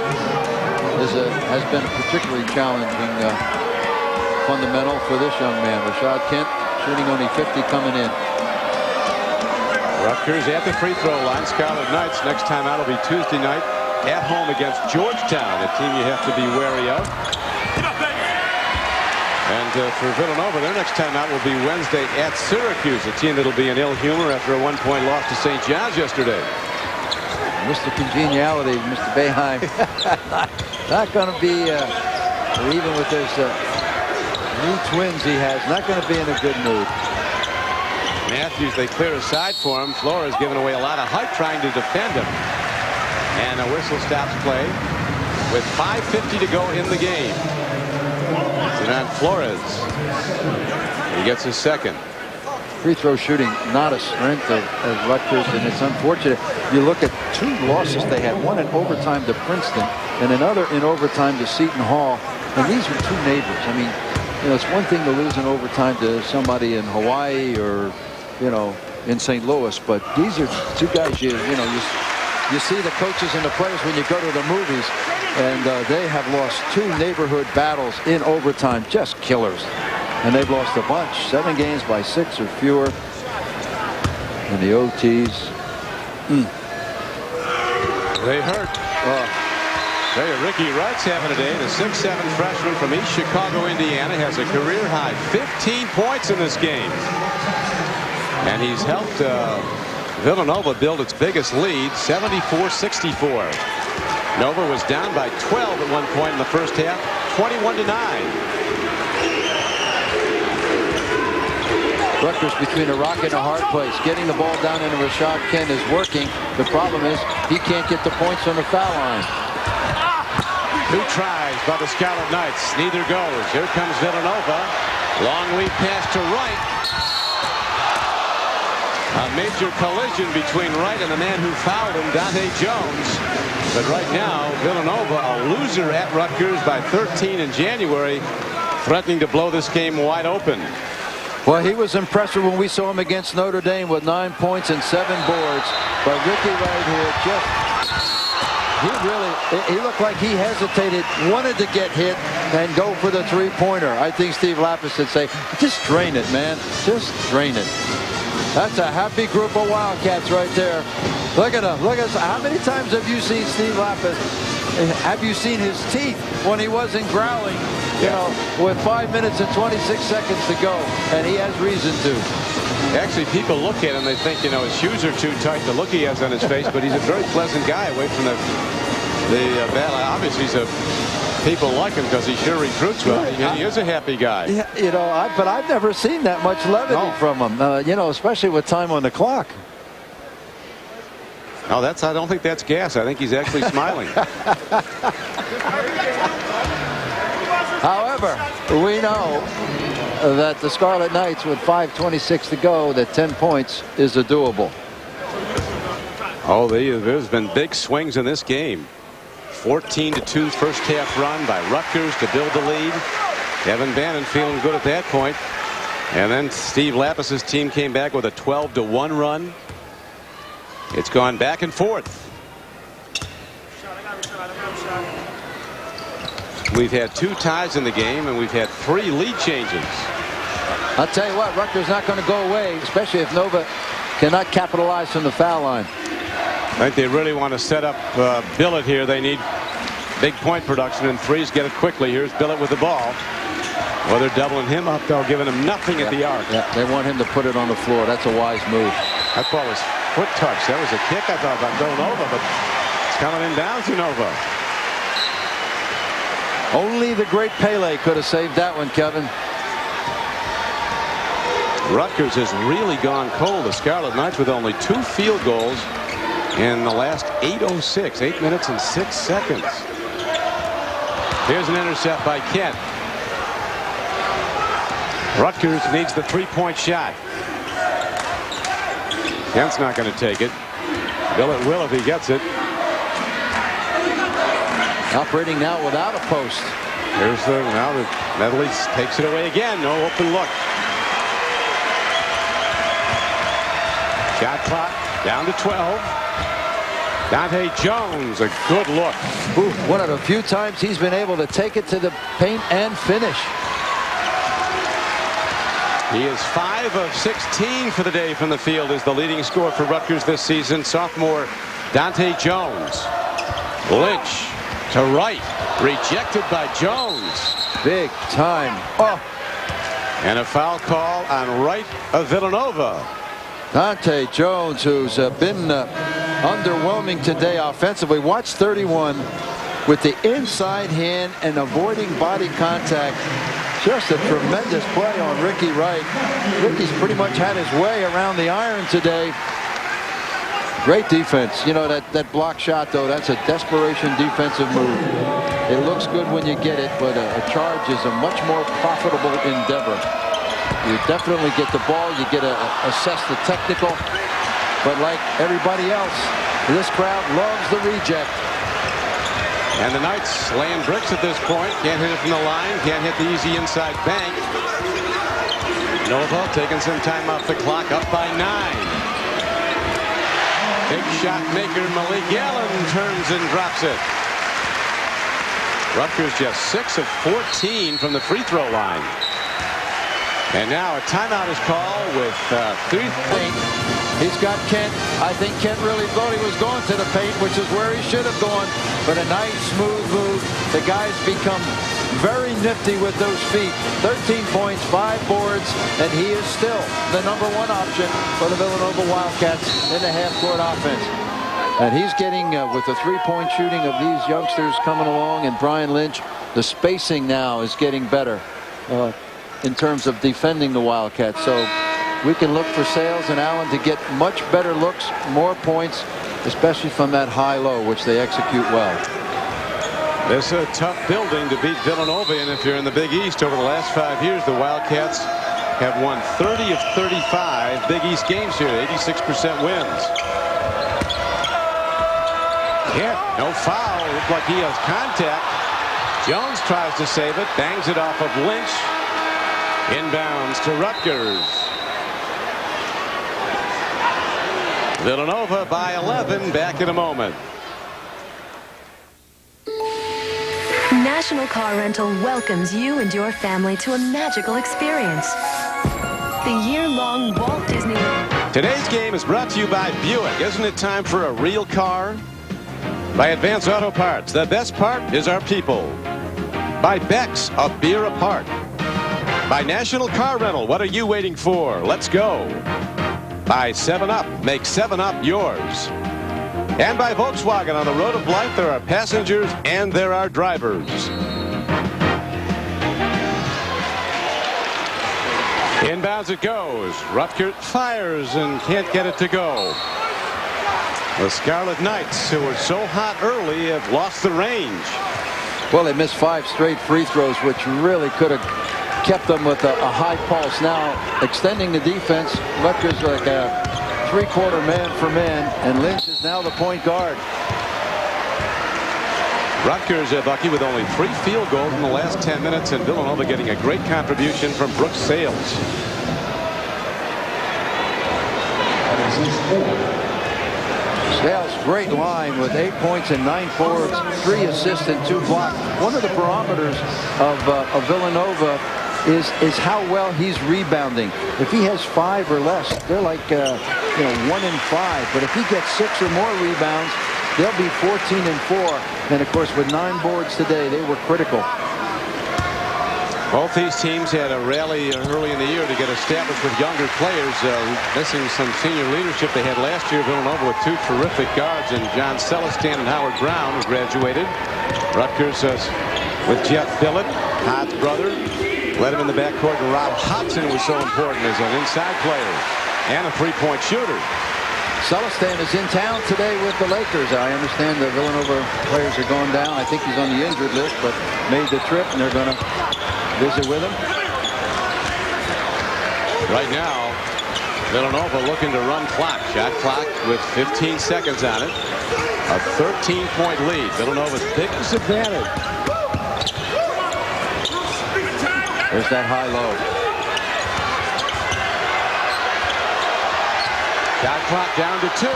has been a particularly challenging fundamental for this young man. Rashad Kent shooting only 50 coming in. Rutgers at the free throw line. Scarlet Knights next time out will be Tuesday night at home against Georgetown, a team you have to be wary of. And for Villanova, their next time out will be Wednesday at Syracuse, a team that'll be in ill humor after a 1-point loss to St. John's yesterday. Mr. Congeniality, Mr. Boeheim, not going to be, even with those new twins he has, not going to be in a good mood. Matthews, they clear a side for him. Flores giving away a lot of height trying to defend him. And a whistle stops play with 5:50 to go in the game. And on Flores, he gets his second. Free throw shooting not a strength of Rutgers, and it's unfortunate. You look at 2 losses they had, one in overtime to Princeton and another in overtime to Seton Hall, and these are 2 neighbors. I mean, you know, it's one thing to lose in overtime to somebody in Hawaii or, you know, in St. Louis, but these are 2 guys you you see the coaches and the players when you go to the movies, and they have lost 2 neighborhood battles in overtime. Just killers. And they've lost a bunch. 7 games by 6 or fewer. And the OTs. They hurt. Tell you, Ricky Wright's having a day. The 6'7" freshman from East Chicago, Indiana, has a career-high 15 points in this game. And he's helped Villanova build its biggest lead, 74-64. Nova was down by 12 at one point in the first half, 21-9. Rutgers between a rock and a hard place. Getting the ball down into Rashad Kent is working. The problem is he can't get the points on the foul line. 2 tries by the Scarlet Knights. Neither goes. Here comes Villanova. Long lead pass to Wright. A major collision between Wright and the man who fouled him, Dante Jones. But right now, Villanova, a loser at Rutgers by 13 in January, threatening to blow this game wide open. Well, he was impressive when we saw him against Notre Dame with 9 points and 7 boards. But Ricky Wright here, he looked like he hesitated, wanted to get hit and go for the 3-pointer. I think Steve Lapis would say, just drain it, man. Just drain it. That's a happy group of Wildcats right there. Look at him. Look at him. How many times have you seen Steve Lapis? Have you seen his teeth when he wasn't growling? You know, with 5 minutes and 26 seconds to go, and he has reason to. Actually, people look at him, they think, you know, his shoes are too tight, the look he has on his face, but he's a very pleasant guy away from the battle. Obviously, people like him because he sure recruits well. He is a happy guy. Yeah, you know, but I've never seen that much levity from him, you know, especially with time on the clock. No, I don't think that's gas. I think he's actually smiling. However, we know that the Scarlet Knights, with 5:26 to go, that 10 points is a doable. Oh, there's been big swings in this game. 14-2 first half run by Rutgers to build the lead. Kevin Bannon feeling good at that point. And then Steve Lapis's team came back with a 12-1 run. It's gone back and forth. We've had 2 ties in the game, and we've had 3 lead changes. I'll tell you what, Rutgers not going to go away, especially if Nova cannot capitalize from the foul line. I think they really want to set up Billet here. They need big point production, and threes get it quickly. Here's Billet with the ball. Well, they're doubling him up, though, giving him nothing at the arc. Yeah, they want him to put it on the floor. That's a wise move. That ball was foot touch. That was a kick, I thought, by Villanova, but it's coming in down to Nova. Only the great Pele could have saved that one, Kevin. Rutgers has really gone cold. The Scarlet Knights with only 2 field goals in the last 8:06, 8 minutes and 6 seconds. Here's an intercept by Kent. Rutgers needs the 3-point shot. Kent's not going to take it. Billet will if he gets it. Operating now without a post. Here's now the Medley takes it away again. No open look. Shot clock down to 12. Dante Jones, a good look. Ooh, one of the few times he's been able to take it to the paint and finish. He is 5 of 16 for the day from the field, is the leading scorer for Rutgers this season. Sophomore Dante Jones. Lynch to Wright, rejected by Jones. Big time. Oh. And a foul call on Wright of Villanova. Dante Jones, who's been underwhelming today offensively. Watch 31 with the inside hand and avoiding body contact. Just a tremendous play on Ricky Wright. Ricky's pretty much had his way around the iron today. Great defense. You know, that block shot, though, that's a desperation defensive move. It looks good when you get it, but a charge is a much more profitable endeavor. You definitely get the ball, you get to assess the technical, but like everybody else, this crowd loves the reject. And the Knights laying bricks at this point. Can't hit it from the line, can't hit the easy inside bank. Nova taking some time off the clock, up by 9. Big shot maker Malik Allen turns and drops it. Rutgers just 6 of 14 from the free throw line. And now a timeout is called with 3 paint. He's got Kent. I think Kent really thought he was going to the paint, which is where he should have gone. But a nice, smooth move. The guy's become very nifty with those feet. 13 points, 5 boards, and he is still the #1 option for the Villanova Wildcats in the half-court offense. And he's getting, with the three-point shooting of these youngsters coming along, and Brian Lynch, the spacing now is getting better in terms of defending the Wildcats. So we can look for Sales and Allen to get much better looks, more points, especially from that high-low, which they execute well. This is a tough building to beat Villanova in if you're in the Big East. Over the last 5 years, the Wildcats have won 30 of 35 Big East games here, 86% wins. Yeah, no foul. Looks like he has contact. Jones tries to save it, bangs it off of Lynch. Inbounds to Rutgers. Villanova by 11. Back in a moment. National Car Rental welcomes you and your family to a magical experience. The year-long Walt Disney. Today's game is brought to you by Buick. Isn't it time for a real car? By Advance Auto Parts. The best part is our people. By Beck's, a beer apart. By National Car Rental. What are you waiting for? Let's go. By 7-Up. Make 7-Up yours. And by Volkswagen. On the road of life, there are passengers and there are drivers. Inbounds it goes. Rutgers fires and can't get it to go. The Scarlet Knights, who were so hot early, have lost the range. Well, they missed 5 straight free throws, which really could have kept them with a high pulse. Now, extending the defense, Rutgers like a three-quarter man for man, and Lynch is now the point guard. Rutgers, Bucky, with only 3 field goals in the last 10 minutes, and Villanova getting a great contribution from Brooks Sales. Sales, great line with 8 points and 9 boards, 3 assists and 2 blocks. One of the barometers of Villanova is how well he's rebounding. If he has 5 or less, they're like 1 in 5. But if he gets 6 or more rebounds, they'll be 14 and 4. And of course, with 9 boards today, they were critical. Both these teams had a rally early in the year to get established with younger players, missing some senior leadership they had last year. Villanova with 2 terrific guards, and John Celestin and Howard Brown, who graduated. Rutgers with Jeff Billet, Todd's brother, led him in the backcourt, and Rob Hodgson was so important as an inside player and a three-point shooter. Celestin is in town today with the Lakers. I understand the Villanova players are going down. I think he's on the injured list, but made the trip, and they're going to visit with him. Right now, Villanova looking to run clock. Shot clock with 15 seconds on it. A 13-point lead. Villanova's biggest advantage. There's that high-low. Shot clock down to 2.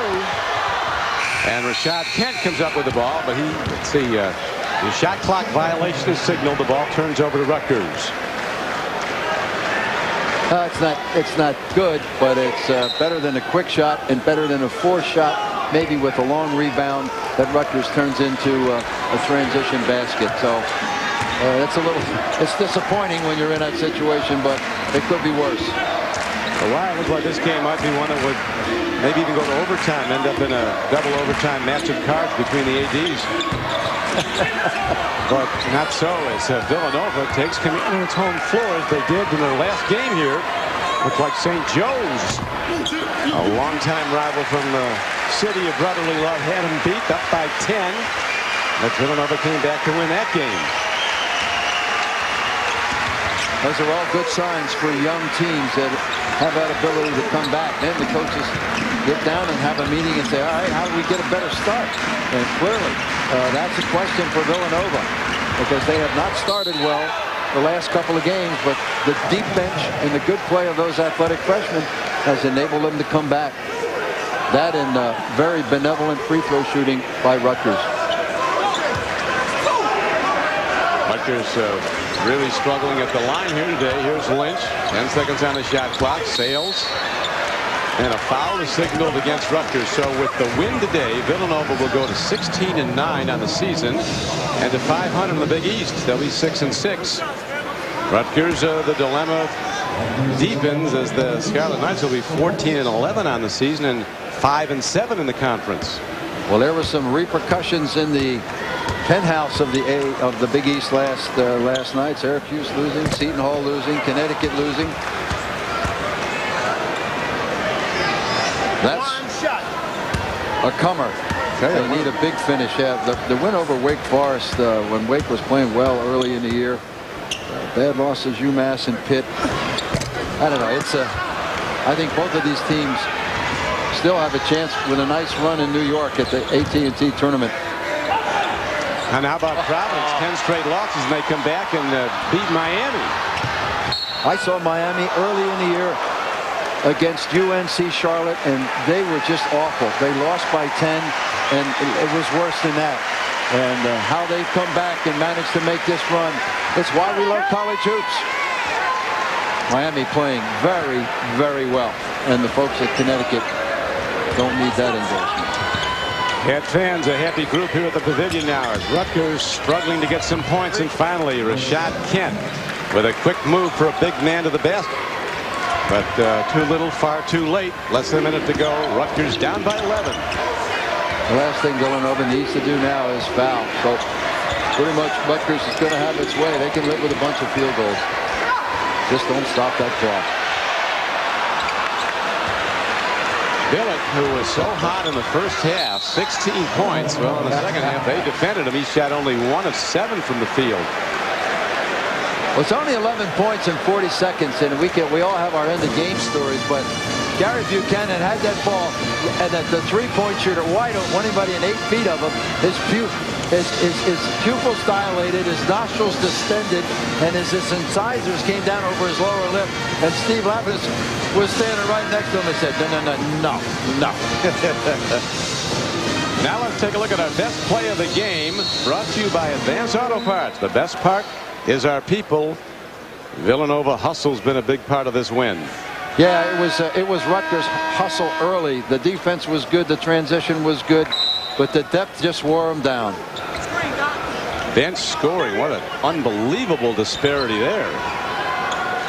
And Rashad Kent comes up with the ball, but let's see, the shot clock violation is signaled. The ball turns over to Rutgers. It's not good, but it's better than a quick shot and better than a forced shot, maybe with a long rebound that Rutgers turns into a transition basket. So it's disappointing when you're in that situation, but it could be worse. A while, it looks like this game might be one that would maybe even go to overtime, end up in a double overtime match of cards between the ADs. But not so as Villanova takes command on its home floor as they did in their last game here. Looks like St. Joe's, a longtime rival from the city of brotherly love, had them beat up by 10. But Villanova came back to win that game. Those are all good signs for young teams that have that ability to come back. Then the coaches get down and have a meeting and say, all right, how do we get a better start? And clearly, that's a question for Villanova, because they have not started well the last couple of games, but the deep bench and the good play of those athletic freshmen has enabled them to come back. That and very benevolent free throw shooting by Rutgers. Rutgers really struggling at the line here today. Here's Lynch. 10 seconds on the shot clock. Sales. And a foul is signaled against Rutgers. So with the win today, Villanova will go to 16-9 on the season and to 500 in the Big East. They'll be 6-6. Rutgers, the dilemma deepens as the Scarlet Knights will be 14-11 on the season and 5-7 in the conference. Well, there were some repercussions in the penthouse of the Big East last night. Syracuse losing, Seton Hall losing, Connecticut losing. That's a comer. They need a big finish. Yeah, the win over Wake Forest when Wake was playing well early in the year. Bad losses, UMass and Pitt. I don't know. I think both of these teams still have a chance with a nice run in New York at the AT&T tournament. And how about Providence? 10 straight losses, and they come back and beat Miami. I saw Miami early in the year against UNC Charlotte, and they were just awful. They lost by 10, and it was worse than that. And how they've come back and managed to make this run. It's why we love college hoops. Miami playing very, very well. And the folks at Connecticut don't need that endorsement. Cat fans, a happy group here at the Pavilion now as Rutgers struggling to get some points. And finally, Rashad Kent with a quick move for a big man to the basket. But too little, far too late. Less than a minute to go. Rutgers down by 11. The last thing Villanova needs to do now is foul. So pretty much Rutgers is going to have its way. They can live with a bunch of field goals. Just don't stop that clock. Billet, who was so hot in the first half, 16 points. Well, in the second half, they defended him. He shot only 1 of 7 from the field. Well, it's only 11 points in 40 seconds, and we all have our end of game stories, but Gary Buchanan had that ball, and the three-point shooter wide open, anybody in 8 feet of him. His pupils dilated, his nostrils distended, and his incisors came down over his lower lip. And Steve Lapis was standing right next to him and said, no. Now let's take a look at our best play of the game, brought to you by Advance Auto Parts. The best part is our people. Villanova hustle's been a big part of this win. Yeah, it was Rutgers' hustle early. The defense was good, the transition was good, but the depth just wore them down. Bench scoring, what an unbelievable disparity there.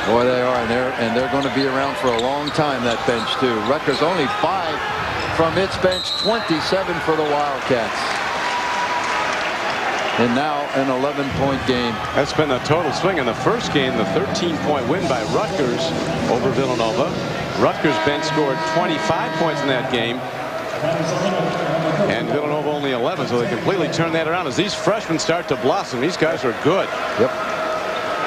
Boy, they are, and they're going to be around for a long time, that bench too. Rutgers only 5 from its bench, 27 for the Wildcats. And now an 11-point game. That's been a total swing in the first game. The 13-point win by Rutgers over Villanova. Rutgers bench scored 25 points in that game. And Villanova only 11, so they completely turned that around. As these freshmen start to blossom, these guys are good. Yep.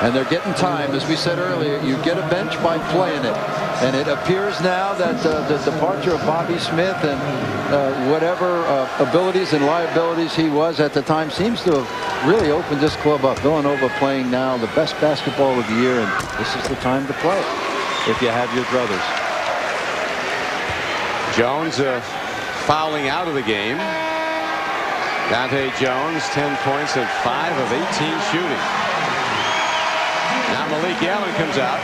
And they're getting time. As we said earlier, you get a bench by playing it. And it appears now that the departure of Bobby Smith and whatever abilities and liabilities he was at the time seems to have really opened this club up. Villanova playing now the best basketball of the year, and this is the time to play it if you have your druthers. Jones fouling out of the game. Dante Jones, 10 points and 5 of 18 shooting. Now Malik Allen comes out.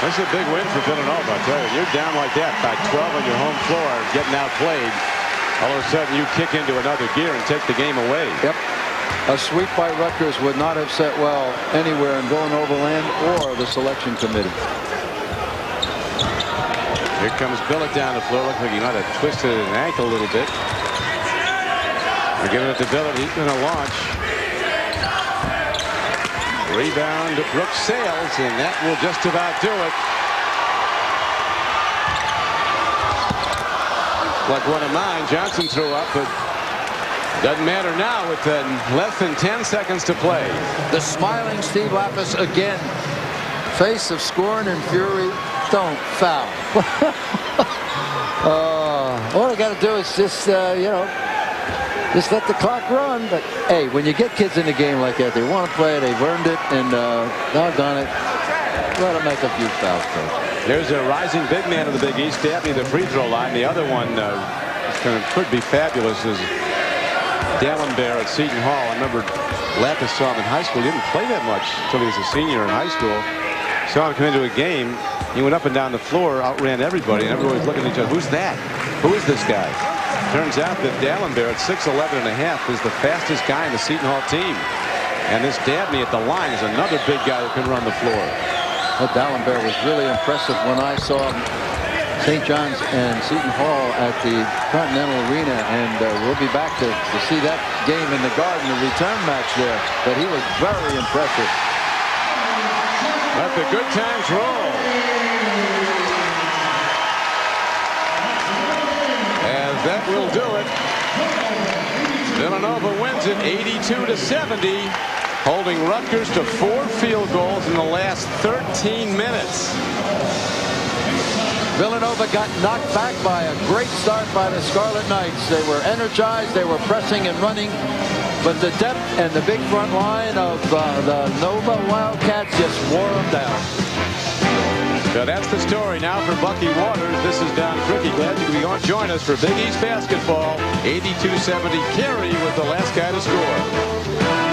This is a big win for Villanova. I tell you, you're down like that by 12 on your home floor, getting outplayed. All of a sudden, you kick into another gear and take the game away. Yep. A sweep by Rutgers would not have set well anywhere in Villanova land or the selection committee. Here comes Billet down the floor. Looks like he might have twisted an ankle a little bit. They're giving it to Billet. He's going to launch. Rebound to Brooks Sales, and that will just about do it. Like one of mine, Johnson threw up, but doesn't matter now with less than 10 seconds to play. The smiling Steve Lapis again. Face of scorn and fury. Don't foul. All I got to do is just, just let the clock run. But, hey, when you get kids in the game like that, they want to play, they've earned it, and doggone it, let them make a few fouls, Coach. There's a rising big man of the Big East, Dabney, the free throw line. The other one could be fabulous is D'Alembert at Seton Hall. I remember Lapis saw him in high school. He didn't play that much until he was a senior in high school. Saw him come into a game. He went up and down the floor, outran everybody, and everybody was looking at each other. Who's that? Who is this guy? Turns out that D'Alembert at 6'11 and a half is the fastest guy in the Seton Hall team. And this Dabney at the line is another big guy that can run the floor. Well, D'Alembert was really impressive when I saw St. John's and Seton Hall at the Continental Arena, and we'll be back to see that game in the Garden, the return match there. But he was very impressive. Let the good times roll. And that will do it. Villanova wins it 82-70, holding Rutgers to 4 field goals in the last 13 minutes. Villanova got knocked back by a great start by the Scarlet Knights. They were energized, they were pressing and running, but the depth and the big front line of the Nova Wildcats just wore them down. So that's the story now for Bucky Waters. This is Don Cricky. Glad you could join us for Big East basketball. 82-70. Carey was the last guy to score.